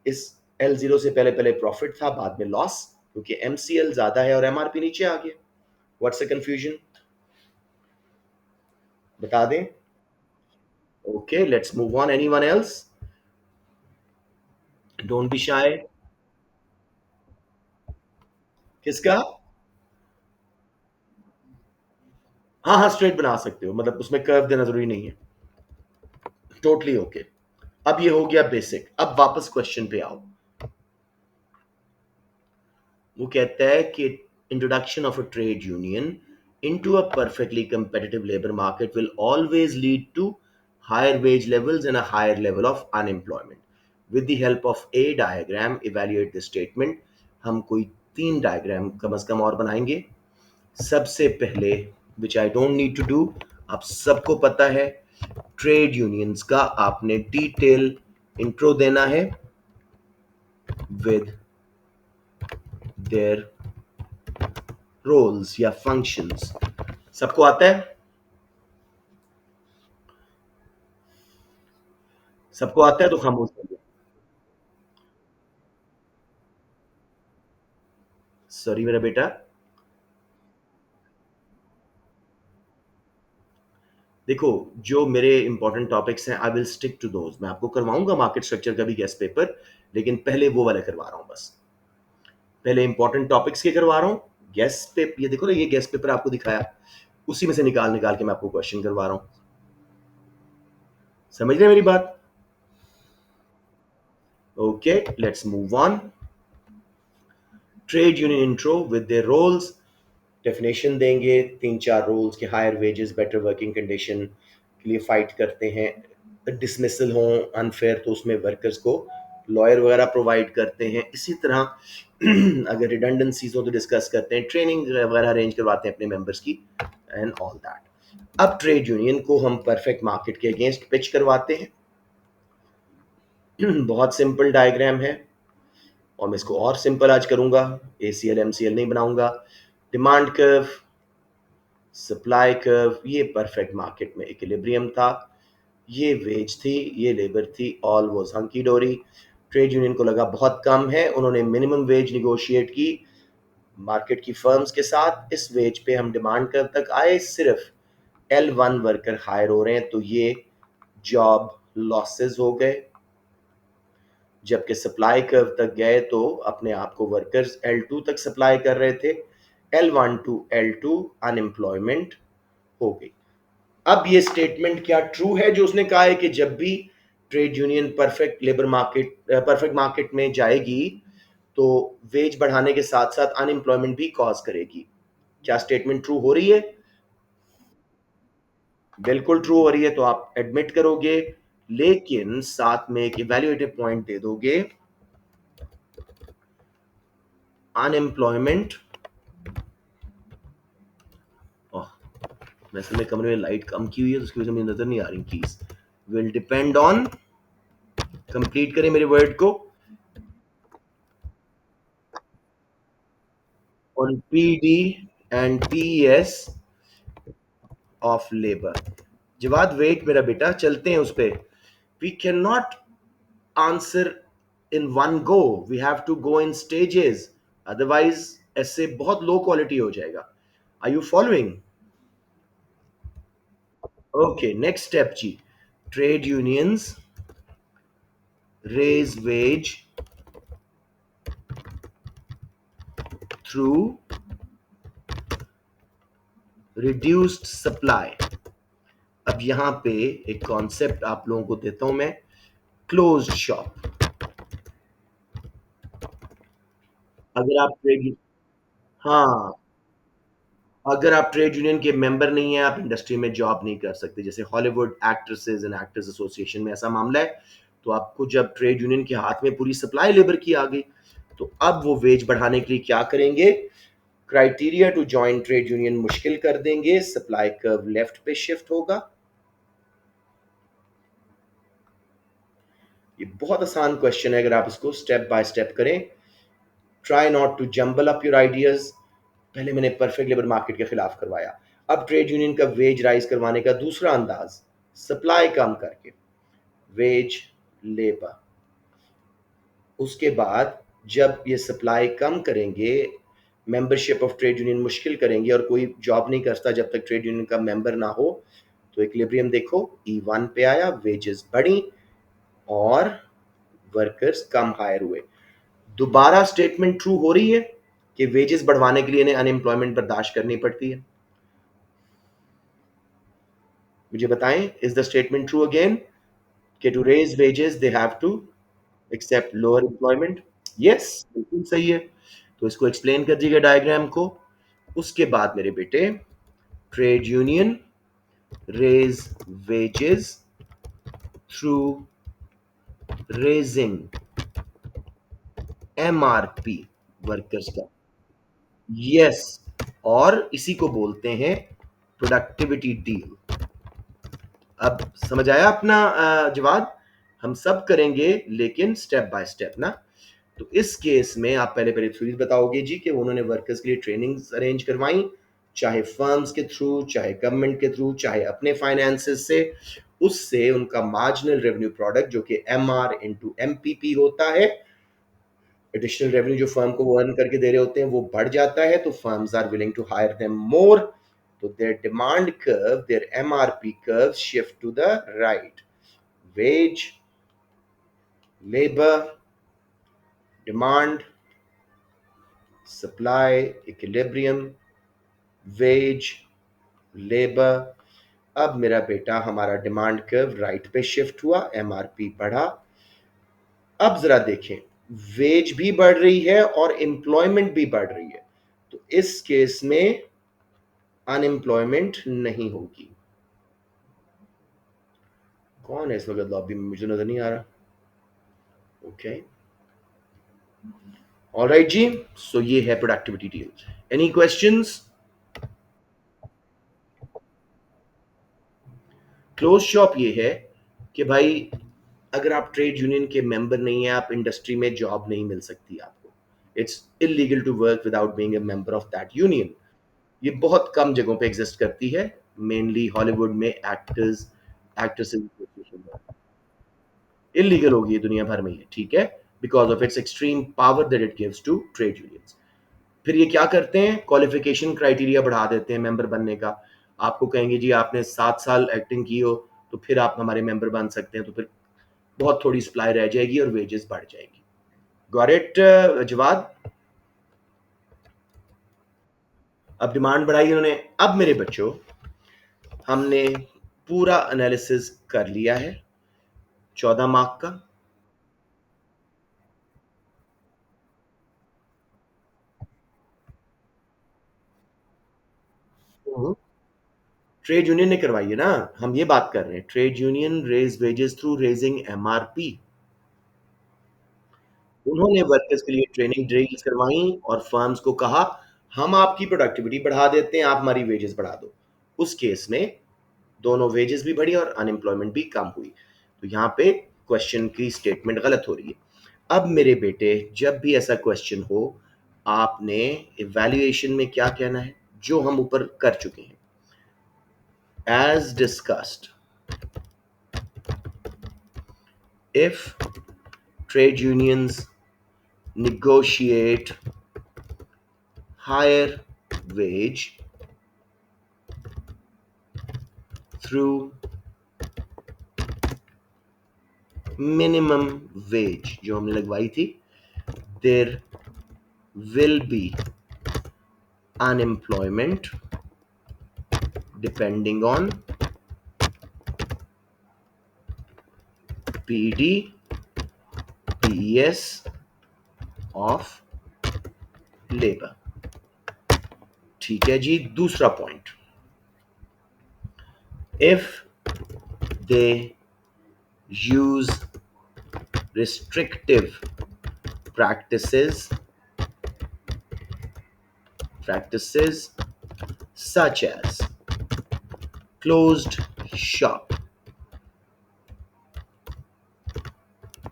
इस L0 से पहले पहले प्रॉफिट था, बाद में लॉस, क्योंकि MCL ज्यादा है और MRP नीचे आ गया। What's the confusion? बता दें? Okay, let's move on. Anyone else? Don't be शाय। किसका? हाँ हाँ, स्ट्रेट बना सकते हो, मतलब उसमें कर्व देना जरूरी नहीं है। Totally okay. अब ये हो गया बेसिक, अब वापस क्वेश्चन पे आओ। वो कहता है कि introduction of a trade union into a perfectly competitive labor market will always lead to higher wage levels and a higher level of unemployment. With the help of a diagram, evaluate the statement. हम कोई 3 diagram कम से कम और बनाएंगे। सबसे पहले, which I don't need to do, आप सबको पता है, ट्रेड यूनियंस का आपने डिटेल इंट्रो देना है विद देयर रोल्स या फंक्शंस। सबको आता है? सबको आता है तो खामोश करिए। सॉरी मेरा बेटा। देखो, जो मेरे इंपॉर्टेंट टॉपिक्स हैं, I will stick to those. मैं आपको करवाऊंगा मार्केट स्ट्रक्चर का भी गेस्ट पेपर, लेकिन पहले वो वाला करवा रहा हूं बस। पहले इंपॉर्टेंट टॉपिक्स के करवा रहा हूं। गेस्ट पेपर, ये देखो ना, ये गेस्ट पेपर आपको दिखाया, उसी में से निकाल निकाल के मैं आपको क्वेश्चन करवा रहा हूं। समझ रहे हैं मेरी बात? Okay, let's move on. Trade union intro with their roles, definition देंगे तीन चार रोल्स के, higher wages, better working condition के लिए फाइट करते हैं, डिसमिसल हो अनफेयर तो उसमें वर्कर्स को लॉयर वगैरह प्रोवाइड करते हैं, इसी तरह अगर रिडंडेंसीज हो तो डिस्कस करते हैं, ट्रेनिंग वगैरह अरेंज करवाते हैं अपने मेंबर्स की एंड ऑल दैट। अब ट्रेड यूनियन को हम परफेक्ट मार्केट के अगेंस्ट पिच करवाते हैं। बहुत सिंपल डायग्राम है और मैं इसको और सिंपल आज करूंगा, एसीएल एमसीएल नहीं बनाऊंगा। डिमांड कर्व, सप्लाई कर्व, ये परफेक्ट मार्केट में इक्विलिब्रियम था, ये वेज थी, ये लेबर थी, ऑल वाज हंकी डोरी। ट्रेड यूनियन को लगा बहुत कम है, उन्होंने मिनिमम वेज निगोशिएट की मार्केट की फर्म्स के साथ, इस वेज पे हम डिमांड कर्व तक आए, सिर्फ L1 वर्कर हायर हो रहे हैं, तो ये जॉब लॉसेस हो गए। जबकि सप्लाई कर्व तक गए तो अपने आप को वर्कर्स L2 तक सप्लाई कर रहे थे, L1 टू L2 अनएम्प्लॉयमेंट हो गई। अब ये स्टेटमेंट क्या ट्रू है जो उसने कहा है कि जब भी trade union perfect labour market, perfect market में जाएगी तो वेज बढ़ाने के साथ साथ अनएम्प्लॉयमेंट भी कॉज करेगी? क्या स्टेटमेंट ट्रू हो रही है? बिल्कुल ट्रू हो रही है, तो आप एडमिट करोगे, लेकिन साथ में एक इवैल्यूएटिव पॉइंट दे दोगे, अनएम्प्लॉयमेंट, वैसे मैं कमरे में लाइट कम की हुई है तो उसकी वजह से मुझे नजर नहीं आ रही keys, will depend on, complete करें मेरे वर्ड को, on PD and PS of labour. Jawad wait मेरा बेटा, चलते हैं उस पे। We can not answer in one go, we have to go in stages, otherwise ऐसे बहुत लो क्वालिटी हो जाएगा। Are you following? Okay, next step जी, trade unions raise wage through reduced supply. अब यहां पे एक कॉन्सेप्ट आप लोगों को देता हूं मैं, क्लोज्ड शॉप। अगर आप ट्रेड, हाँ, अगर आप ट्रेड यूनियन के मेंबर नहीं हैं, आप इंडस्ट्री में जॉब नहीं कर सकते। जैसे Hollywood actresses and actors association में ऐसा मामला है, तो आपको जब ट्रेड यूनियन के हाथ में पूरी सप्लाई लेबर की आ गई, तो अब वो वेज बढ़ाने के लिए क्या करेंगे? Criteria to join trade union मुश्किल कर देंगे, सप्लाई कर्व लेफ्ट पे शिफ्ट होगा। ये बहुत आसान क्वेश्चन है, अगर आप इसको स्टेप बाय स्टेप करें। Try not to jumble up your ideas. पहले मैंने परफेक्ट लेबर मार्केट के खिलाफ करवाया, अब ट्रेड यूनियन का वेज राइज करवाने का दूसरा अंदाज, सप्लाई कम करके वेज लेबर। उसके बाद जब ये सप्लाई कम करेंगे, मेंबरशिप ऑफ ट्रेड यूनियन मुश्किल करेंगे, और कोई जॉब नहीं करता जब तक ट्रेड यूनियन का मेंबर ना हो, तो इक्विलिब्रियम देखो, E1 पे आया, वेजेस बढ़ी और वर्कर्स कम हायर हुए। दोबारा स्टेटमेंट ट्रू हो रही है कि वेजेस बढ़वाने के लिए इन्हें अनएम्प्लॉयमेंट बर्दाश्त करनी पड़ती है? मुझे बताएं, is the statement true again कि to raise wages they have to accept lower employment? Yes, बिल्कुल सही है। तो इसको एक्सप्लेन कर दीजिएगा डायग्राम को। उसके बाद मेरे बेटे, trade union raise wages through raising MRP workers का। यस, और इसी को बोलते हैं प्रोडक्टिविटी डील। अब समझ आया अपना जवाब? हम सब करेंगे लेकिन स्टेप बाय स्टेप ना। तो इस केस में आप पहले पहले थ्योरी बताओगे जी कि उन्होंने वर्कर्स के लिए ट्रेनिंग्स अरेंज करवाई, चाहे फर्म्स के थ्रू, चाहे गवर्नमेंट के थ्रू, चाहे अपने फाइनेंसेस से। उससे उनका मार्जिनल रेवेन्यू प्रोडक्ट जो कि MR इंटू MPP होता है, एडिशनल रेवेन्यू जो फर्म को वो अर्न करके दे रहे होते हैं, वो बढ़ जाता है, तो firms are willing to hire them more, तो their demand curve, their MRP curve shift to the right. Wage, labor, demand, supply, equilibrium, wage, labor। अब मेरा बेटा हमारा डिमांड कर्व राइट पे शिफ्ट हुआ, MRP बढ़ा। अब जरा देखें, वेज भी बढ़ रही है और एम्प्लॉयमेंट भी बढ़ रही है, तो इस केस में अनएम्प्लॉयमेंट नहीं होगी। कौन है इस वक्त लॉबी में, मुझे नजर नहीं आ रहा। ओके, ऑलराइट जी, सो ये है productivity deal. Any questions? Close shop ये है कि भाई अगर आप ट्रेड यूनियन के मेंबर नहीं है, आप इंडस्ट्री में जॉब नहीं मिल सकती आपको। It's illegal to work without being a member of that union. ये बहुत कम जगहों पे एग्जिस्ट करती है, मेनली हॉलीवुड में एक्टर्स एक्ट्रेसेस इलीगल होगी, दुनिया भर में ही है, ठीक है, because of its extreme power that it gives to trade unions. फिर ये क्या करते हैं, क्वालिफिकेशन क्राइटेरिया बढ़ा देते हैं मेंबर बनने का। आपको कहेंगे जी आपने 7 साल एक्टिंग की हो तो फिर आप हमारे मेंबर बन सकते हैं, तो फिर बहुत थोड़ी सप्लाई रह जाएगी और वेजेस बढ़ जाएगी। Got it Jawad? अब डिमांड बढ़ाई इन्होंने। अब मेरे बच्चों, हमने पूरा एनालिसिस कर लिया है 14 मार्क का। ट्रेड यूनियन ने करवाई है ना, हम ये बात कर रहे हैं। Trade union raise wages through raising MRP. उन्होंने वर्कर्स के लिए ट्रेनिंग ड्रिल्स करवाई और फर्म्स को कहा हम आपकी प्रोडक्टिविटी बढ़ा देते हैं, आप हमारी वेजेस बढ़ा दो। उस केस में दोनों वेजेस भी बढ़ी और अनएम्प्लॉयमेंट भी कम हुई। तो यहाँ पे क्वेश्चन की स्टेटमेंट गलत हो रही है। अब मेरे बेटे, जब भी ऐसा क्वेश्चन हो, आपने इवैल्यूएशन में क्या कहना है, जो हम ऊपर कर चुके हैं। As discussed, if trade unions negotiate higher wage through minimum wage जो हमने लगवाई थी, there will be unemployment depending on PED, PES of labor। ठीक है जी, दूसरा point, if they use restrictive practices such as closed shop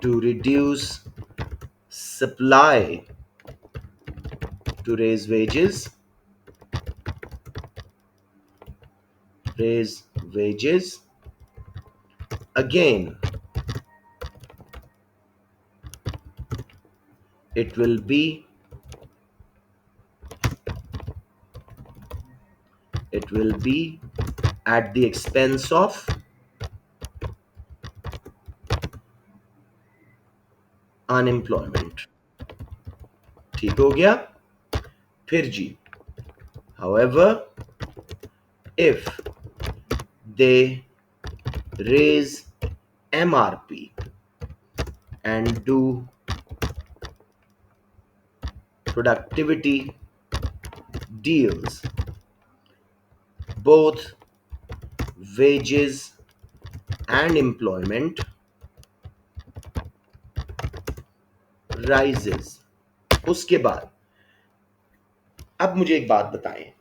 to reduce supply to raise wages, again it will be at the expense of unemployment। ठीक हो गया? फिर जी, however, if they raise MRP and do productivity deals, both wages and employment rises। उसके बाद अब मुझे एक बात बताएं,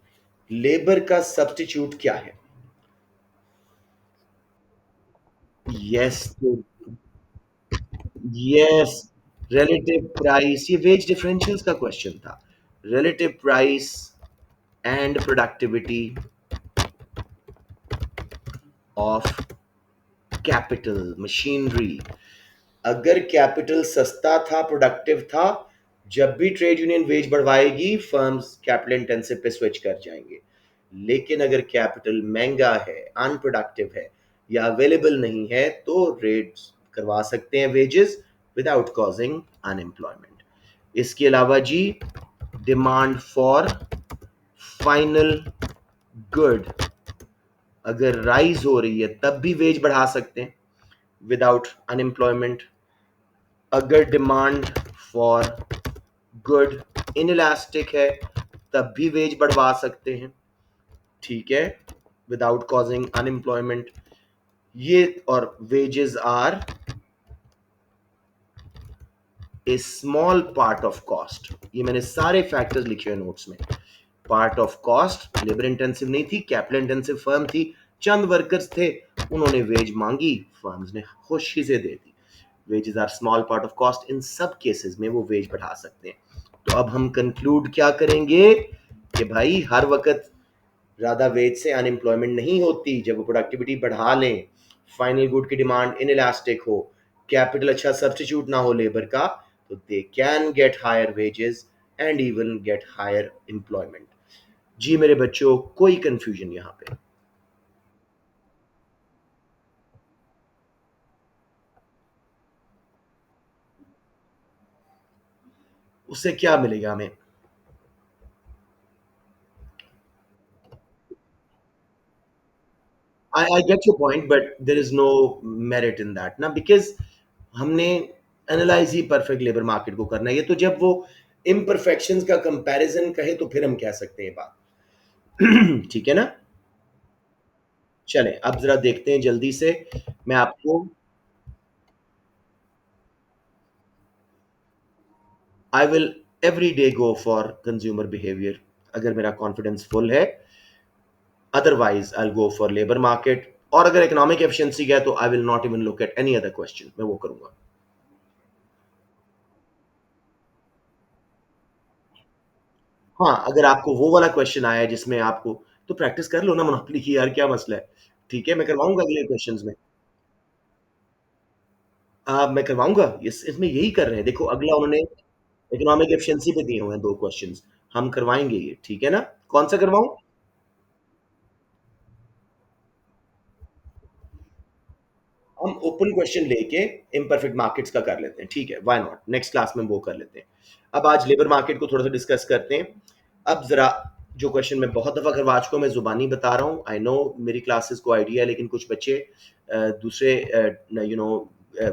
लेबर का सब्स्टिट्यूट क्या है? Yes, yes, relative price. ये वेज डिफरेंशियल्स का क्वेश्चन था। Relative price and productivity of capital machinery. अगर कैपिटल सस्ता था, प्रोडक्टिव था, जब भी ट्रेड यूनियन वेज बढ़वाएगी फर्म्स कैपिटल इंटेंसिव पे स्विच कर जाएंगे। लेकिन अगर कैपिटल महंगा है, अनप्रोडक्टिव है या अवेलेबल नहीं है, तो रेट्स करवा सकते हैं वेजेस विदाउट कॉजिंग अनएम्प्लॉयमेंट। इसके अलावा जी, डिमांड फॉर फाइनल गुड अगर राइज हो रही है तब भी वेज बढ़ा सकते हैं विदाउट अनएम्प्लॉयमेंट। अगर डिमांड फॉर गुड इनइलास्टिक है तब भी वेज बढ़वा सकते हैं, ठीक है, विदाउट कॉजिंग अनएम्प्लॉयमेंट। ये और wages are a small part of cost, ये मैंने सारे फैक्टर्स लिखे हैं नोट्स में। Part of cost, labour intensive नहीं थी, कैपिटल इंटेंसिव फर्म थी, चंद वर्कर्स थे, उन्होंने वेज मांगी, फर्म्स ने खुशी से दे दी। Wages are small part of cost, इन सब केसेस में वो वेज बढ़ा सकते हैं। तो अब हम कंक्लूड क्या करेंगे कि भाई हर वक्त ज्यादा वेज से अनएम्प्लॉयमेंट नहीं होती। जब वो प्रोडक्टिविटी बढ़ा लें, फाइनल गुड की डिमांड इन इलास्टिक हो, कैपिटल अच्छा सब्सटीट्यूट ना हो लेबर का, तो they can get higher wages and even get higher employment. जी मेरे बच्चों, कोई कंफ्यूजन यहाँ पे? उससे क्या मिलेगा हमें? I get your point, but there is no merit in that ना, because हमने एनालाइज ही परफेक्ट लेबर मार्केट को करना है। ये तो जब वो इम्परफेक्शंस का कंपैरिजन कहे तो फिर हम कह सकते हैं बात। ठीक है ना? चलें अब जरा देखते हैं जल्दी से। मैं आपको I will every day go for consumer behaviour अगर मेरा कॉन्फिडेंस फुल है, otherwise I go for labour market. और अगर इकोनॉमिक एफिशिएंसी गया तो I will not even look at any other question, मैं वो करूंगा। हाँ, अगर आपको वो वाला क्वेश्चन आया है जिसमें आपको, तो प्रैक्टिस कर लो ना मोनोपोली की यार, क्या मसला है? ठीक है, मैं करवाऊँगा अगले क्वेश्चंस में। मैं करवाऊँगा, इसमें यही कर रहे हैं। देखो अगला उन्होंने इकोनॉमिक एफिशिएंसी पे दिए हुए हैं 2 क्वेश्चंस, हम करवाएँगे ये, ठीक है ना? कौन-सा करवाऊँ? हम ओपन क्वेश्चन लेके इम्परफेक्ट मार्केट्स का कर लेते हैं, ठीक है, व्हाई नॉट? नेक्स्ट क्लास में वो कर लेते हैं। अब आज लेबर मार्केट को थोड़ा-सा डिस्कस करते हैं। अब ज़रा जो क्वेश्चन मैं बहुत दफ़ा करवा चुका हूँ, मैं ज़ुबानी बता रहा हूँ। आई नो मेरी क्लासेस को आइडिया है, लेकिन कुछ बच्चे दूसरे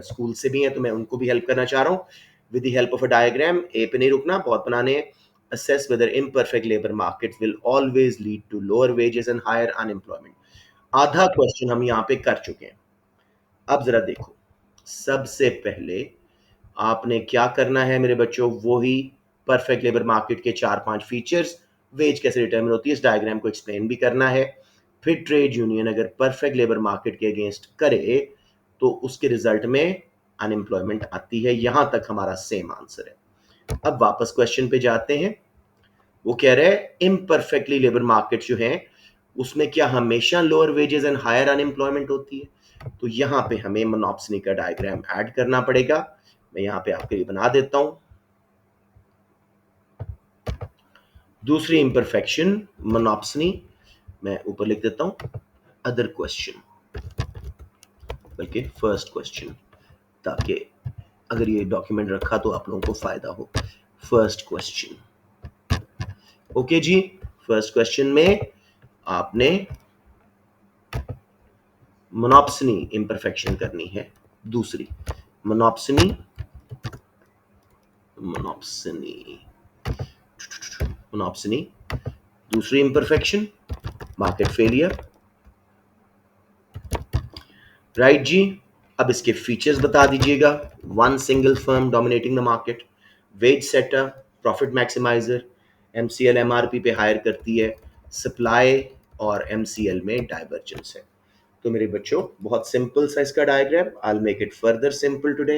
स्कूल से भी हैं, तो मैं उनको भी हेल्प करना चाह रहा हूँ। With the help of a diagram, A पे नहीं रुकना, बहुत बनाने हैं। Assess whether imperfect labor markets will always lead to lower wages and higher unemployment। आधा क्वेश्चन हम यहाँ पे कर चुके हैं। अब जरा देखो, सबसे पहले आपने क्या करना है मेरे बच्चों, वो ही परफेक्ट लेबर मार्केट के 4-5 फीचर्स, वेज कैसे डिटरमिन होती है, इस डायग्राम को एक्सप्लेन भी करना है। फिर ट्रेड यूनियन अगर परफेक्ट लेबर मार्केट के अगेंस्ट करे तो उसके रिजल्ट में अनएम्प्लॉयमेंट आती है। यहां तक हमारा सेम आंसर है। अब वापस क्वेश्चन पे जाते हैं। वो कह रहे हैं इम्परफेक्टली लेबर मार्केट जो है उसमें क्या हमेशा lower wages and higher unemployment होती है? तो यहाँ पे हमें मोनोप्सनी का डायग्राम ऐड करना पड़ेगा। मैं यहाँ पे आपके लिए बना देता हूँ। दूसरी इम्परफेक्शन मोनोप्सनी, मैं ऊपर लिख देता हूँ अदर क्वेश्चन, बल्कि फर्स्ट क्वेश्चन, ताकि अगर ये डॉक्यूमेंट रखा तो आप लोगों को फायदा हो। फर्स्ट क्वेश्चन, ओके जी। फर्स्ट क्वेश्चन में आपने मोनोप्सनी इम्परफेक्शन करनी है। दूसरी मोनोप्सनी, मोनोप्सनी मोनोप्सनी दूसरी इम्परफेक्शन मार्केट फेलियर, राइट जी। अब इसके फीचर्स बता दीजिएगा। One single firm dominating the market, wage setter, profit maximiser, MCL MRP पे हायर करती है, सप्लाई और एमसीएल में डाइवर्जेंस है। तो मेरे बच्चों बहुत सिंपल सा इसका diagram, I will make it further simple today.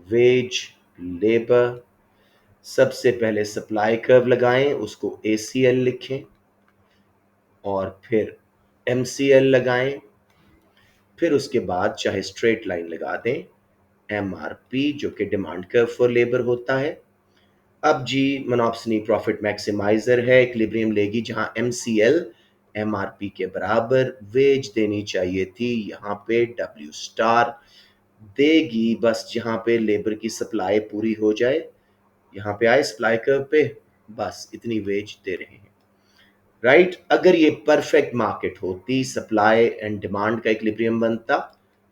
Wage, labour, सबसे पहले सप्लाई कर्व लगाएं, उसको एसीएल लिखें, और फिर एमसीएल लगाएं, फिर उसके बाद चाहे स्ट्रेट लाइन लगा दें, एमआरपी जो कि डिमांड कर्व फॉर लेबर होता है। अब जी मोनोप्सनी प्रॉफिट मैक्सिमाइजर है, इक्विलिब्रियम लेगी जहां एमसीएल एमआरपी के बराबर, वेज देनी चाहिए थी यहाँ पे डब्ल्यू स्टार, देगी बस जहां पे लेबर की सप्लाई पूरी हो जाए। यहाँ पे आए सप्लाई कर्व पे, बस इतनी वेज दे रहे हैं, राइट। अगर ये परफेक्ट मार्केट होती, सप्लाई एंड डिमांड का इक्विलिब्रियम बनता,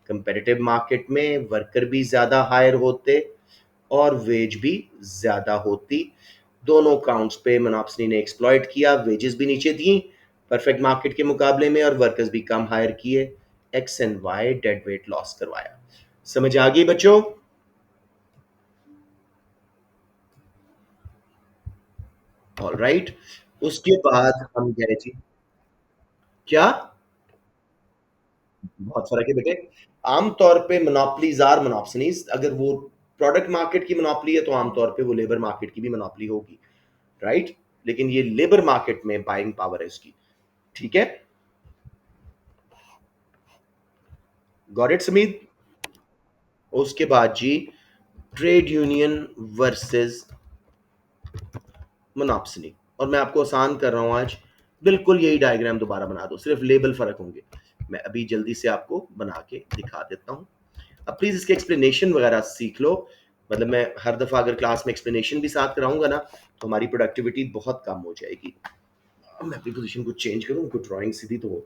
कंपेटिटिव मार्केट में वर्कर भी ज़्यादा हायर होते और वेज भी ज़्यादा होती। दोनों काउंट्स पे मोनोपोली ने एक्सप्लॉइट किया, वेजेस भी नीचे दी परफेक्ट मार्केट के मुकाबले में और वर्कर्स भी कम हायर किए, X and Y dead weight loss करवाया। समझ आ गई बच्चों? ऑलराइट, उसके बाद हम गए जी। क्या? बहुत फर्क है बेटे। आमतौर पे मोनोपलीज आर मोनोप्सनीज, अगर वो प्रोडक्ट मार्केट की मोनोपली है तो आमतौर पे वो लेबर मार्केट की भी मोनोपली होगी, राइट? लेकिन ये लेबर मार्केट में बाइंग पावर है इसकी। ठीक है, गॉट इट समीत? उसके बाद जी, ट्रेड यूनियन वर्सेस मोनोप्सनी, और मैं आपको आसान कर रहा हूं आज, बिल्कुल यही डायग्राम दोबारा बना दो, सिर्फ लेबल फर्क होंगे। मैं अभी जल्दी से आपको बना के दिखा देता हूं। अब प्लीज इसके एक्सप्लेनेशन वगैरह सीख लो। मतलब मैं हर दफा अगर क्लास में एक्सप्लेनेशन भी साथ कराऊंगा ना, तो हमारी प्रोडक्टिविटी बहुत कम हो जाएगी। अब मैं अपनी पोजीशन को चेंज करूं, कुछ ड्राइंग सीधी तो हो।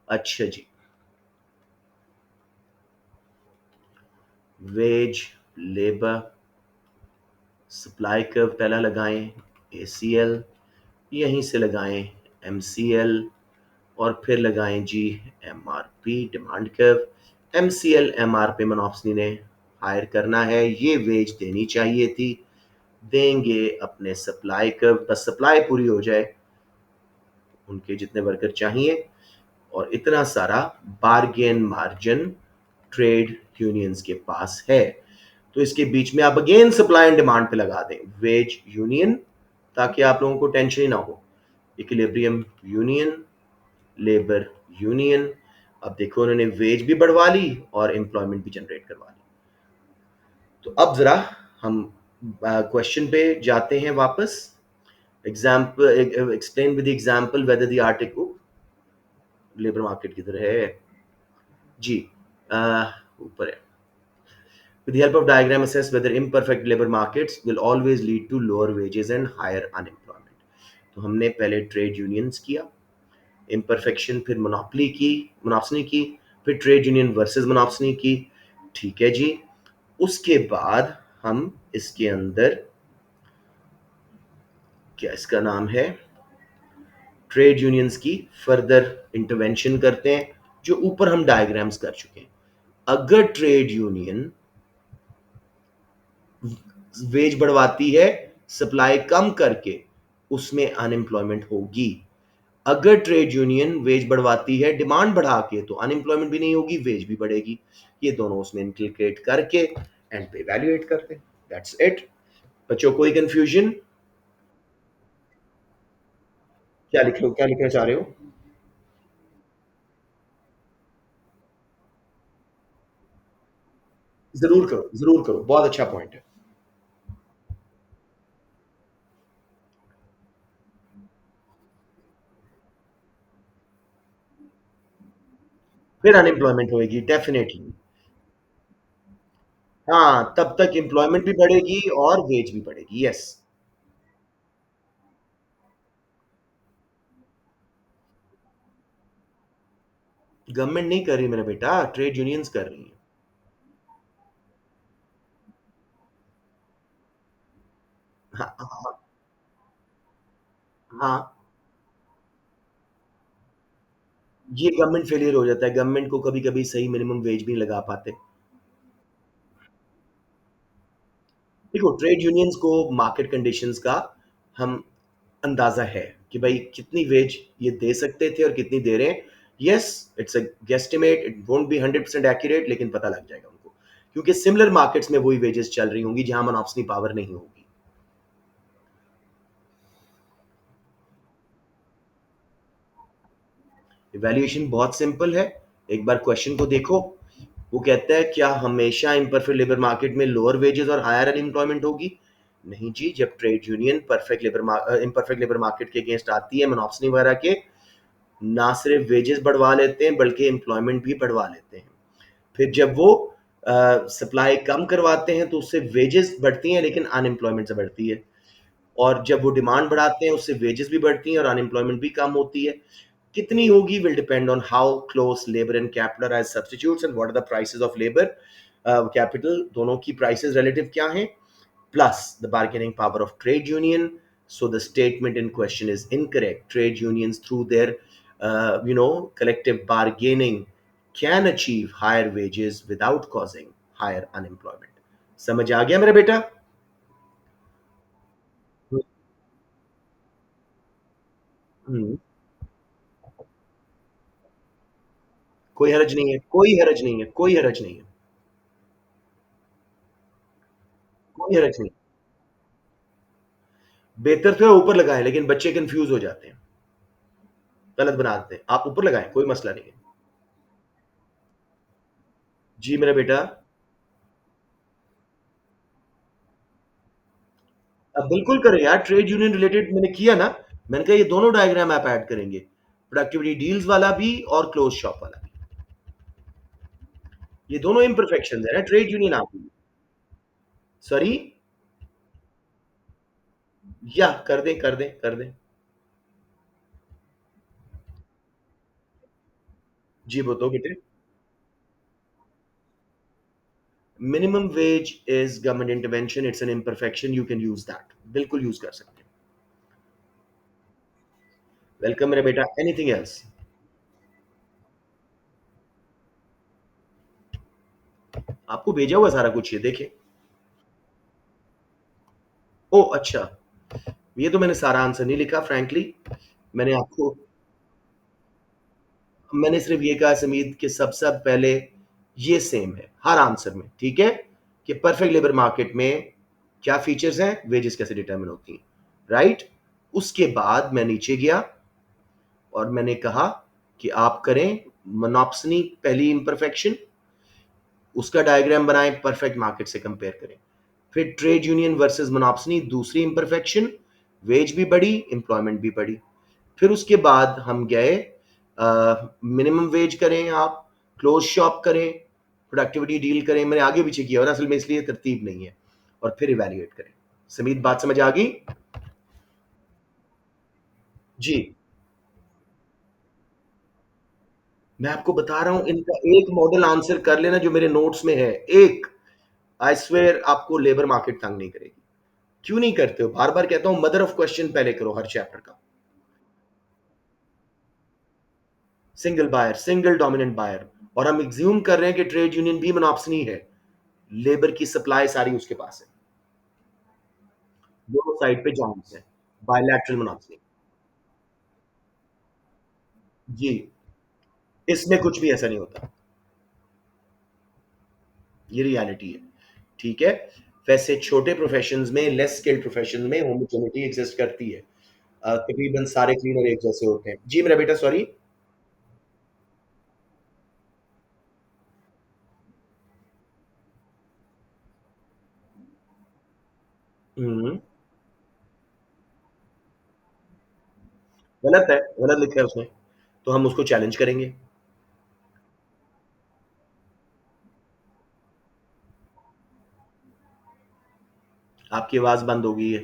अच्छा जी, वेज, लेबर, सप्लाई कर्व पहला लगाएं, ACL, यहीं से लगाएं MCL, और फिर लगाएं जी MRP, demand curve. MCL MRP मोनोप्सनी ने हायर करना है, ये वेज देनी चाहिए थी, देंगे अपने सप्लाई कर्व, बस सप्लाई पूरी हो जाए, उनके जितने वर्कर चाहिए, और इतना सारा बार्गेन मार्जिन ट्रेड यूनियंस के पास है। तो इसके बीच में आप अगेन सप्लाई एंड डिमांड पे लगा दें वेज यूनियन, ताकि आप लोगों को टेंशन ही ना हो। Equilibrium union, labour union. अब देखो उन्होंने वेज भी बढ़वा ली और एम्प्लॉयमेंट भी जनरेट करवा ली। तो अब जरा हम क्वेश्चन पे जाते हैं वापस। Example, explain with example whether the article, labour market किधर है जी? ऊपर है। With the help of diagram, assess whether imperfect labor markets will always lead to lower wages and higher unemployment. तो हमने पहले ट्रेड यूनियंस किया, इम्परफेक्शन, फिर monopoly की, मोनोप्सनी की, फिर ट्रेड यूनियन वर्सेस मोनोप्सनी की। ठीक है जी। उसके बाद हम इसके अंदर, क्या इसका नाम है, ट्रेड यूनियंस की फर्दर इंटरवेंशन करते हैं, जो ऊपर हम डायग्राम्स कर चुके हैं। अगर ट्रेड यूनियन वेज बढ़वाती है सप्लाई कम करके, उसमें अनएम्प्लॉयमेंट होगी। अगर ट्रेड यूनियन वेज बढ़वाती है डिमांड बढ़ा के, तो अनएम्प्लॉयमेंट भी नहीं होगी, वेज भी बढ़ेगी। ये दोनों उसमें इंक्लकेट करके एंड पे इवैल्यूएट करते हैं। That's it. बच्चों कोई कंफ्यूजन? क्या लिखना चाह रहे हो? जरूर करो, जरूर करो, बहुत अच्छा पॉइंट है। फिर अनएम्प्लॉयमेंट होगी डेफिनेटली। हाँ, तब तक एम्प्लॉयमेंट भी बढ़ेगी और वेज भी बढ़ेगी। यस। गवर्नमेंट नहीं कर रही मेरा बेटा, ट्रेड यूनियंस कर रही है। हाँ हाँ हाँ। ये गवर्नमेंट फेलियर हो जाता है, गवर्नमेंट को कभी कभी सही मिनिमम वेज भी नहीं लगा पाते। देखो ट्रेड यूनियंस को मार्केट कंडीशंस का हम अंदाजा है कि भाई कितनी वेज ये दे सकते थे और कितनी दे रहे हैं। Yes, it's a guesstimate, it won't be 100% accurate, लेकिन पता लग जाएगा उनको, क्योंकि सिमिलर मार्केट्स में वही वेजेस चल रही होंगी जहां मोनोपोली पावर नहीं होगी। इवैल्यूएशन बहुत सिंपल है, एक बार क्वेश्चन को देखो। वो कहता है क्या हमेशा इम्परफेक्ट लेबर मार्केट में लोअर वेजेस और हायर अनएम्प्लॉयमेंट होगी? नहीं जी, जब trade union imperfect labour market के अगेंस्ट आती है, मोनोपोली वगैरह के, ना सिर्फ वेजेस बढ़वा लेते हैं बल्कि एम्प्लॉयमेंट भी बढ़वा लेते हैं। फिर जब वो सप्लाई कम करवाते हैं तो उससे वेजेस बढ़ती हैं लेकिन अनएम्प्लॉयमेंट से बढ़ती है, और जब वो डिमांड बढ़ाते हैं उससे वेजेस भी बढ़ती हैं और अनएम्प्लॉयमेंट भी कम होती है। कितनी होगी will depend on how close labor and capital are as substitutes and what are the prices of labor, capital दोनों की prices relative क्या हैं, plus the bargaining power of trade union. So the statement in question is incorrect. Trade unions through their collective bargaining can achieve higher wages without causing higher unemployment. समझ आ गया मेरा बेटा? हम्म, कोई हरज नहीं है, कोई हरज नहीं है, कोई हरज नहीं है, कोई हरज नहीं। बेहतर तो है ऊपर लगाएं, लेकिन बच्चे कंफ्यूज हो जाते हैं, गलत बना देते हैं। आप ऊपर लगाएं, कोई मसला नहीं है। जी मेरा बेटा। अब बिल्कुल करें यार, ट्रेड यूनियन रिलेटेड मैंने किया ना। मैंने कहा ये दोनों डायग्राम आप ऐड करेंगे, प्रोडक्टिविटी डील्स वाला भी और क्लोज शॉप वाला भी। ये दोनों इम्परफेक्शन है ना ट्रेड यूनियन आप। सॉरी। या कर दें, कर दें, कर दें। जी बताओ बेटे। Minimum wage is government intervention, it's an imperfection, you can use that, बिल्कुल यूज कर सकते हैं। वेलकम मेरा बेटा, एनीथिंग एल्स? आपको भेजा हुआ सारा कुछ, ये देखें। ओ अच्छा, ये तो मैंने सारा आंसर नहीं लिखा फ्रैंकली। मैंने आपको, मैंने सिर्फ ये कहा समीद कि सबसे पहले ये सेम है हर आंसर में, ठीक है, कि परफेक्ट लेबर मार्केट में क्या फीचर्स हैं, वेजेस कैसे डिटरमिन होती हैं, राइट। उसके बाद मैं नीचे गया और मैंने कहा कि आप करें मोनोप्सनी पहली इंपरफेक्शन, उसका डायग्राम बनाएं, परफेक्ट मार्केट से कंपेयर करें। फिर ट्रेड यूनियन वर्सेस मोनोप्सनी दूसरी इंपरफेक्शन, वेज भी बढ़ी, एम्प्लॉयमेंट भी बढ़ी। फिर उसके बाद हम गए, मिनिमम वेज करें आप, क्लोज शॉप करें, प्रोडक्टिविटी डील करें, मैंने आगे पीछे किया और असल में इसलिए तरतीब नहीं है, और फिर इवेल्युएट करें। समीत बात समझ आ गई? जी। मैं आपको बता रहा हूं, इनका एक मॉडल आंसर कर लेना जो मेरे नोट्स में है, एक। आई स्वेयर आपको लेबर मार्केट तंग नहीं करेगी। क्यों नहीं करते हो? बार बार कहता हूं, मदर ऑफ क्वेश्चन पहले करो हर चैप्टर का। Single buyer, single dominant buyer, और हम एग्ज्यूम कर रहे हैं कि ट्रेड यूनियन भी मोनोप्सनी है, लेबर की सप्लाई सारी उसके पास है, दोनों साइड पे जॉइंट्स हैं, बायलैटरल मोनोपोली। जी। इसमें कुछ भी ऐसा नहीं होता, ये रियलिटी है, ठीक है। वैसे छोटे प्रोफेशंस में, लेस स्किल्ड प्रोफेशन में होमोजेनिटी एग्जिस्ट करती है, तकरीबन सारे क्लीनर एक जैसे होते हैं। जी मेरा बेटा, सॉरी। हम्म, गलत है, गलत लिखा है उसने, तो हम उसको चैलेंज करेंगे। आपकी आवाज बंद हो गई है।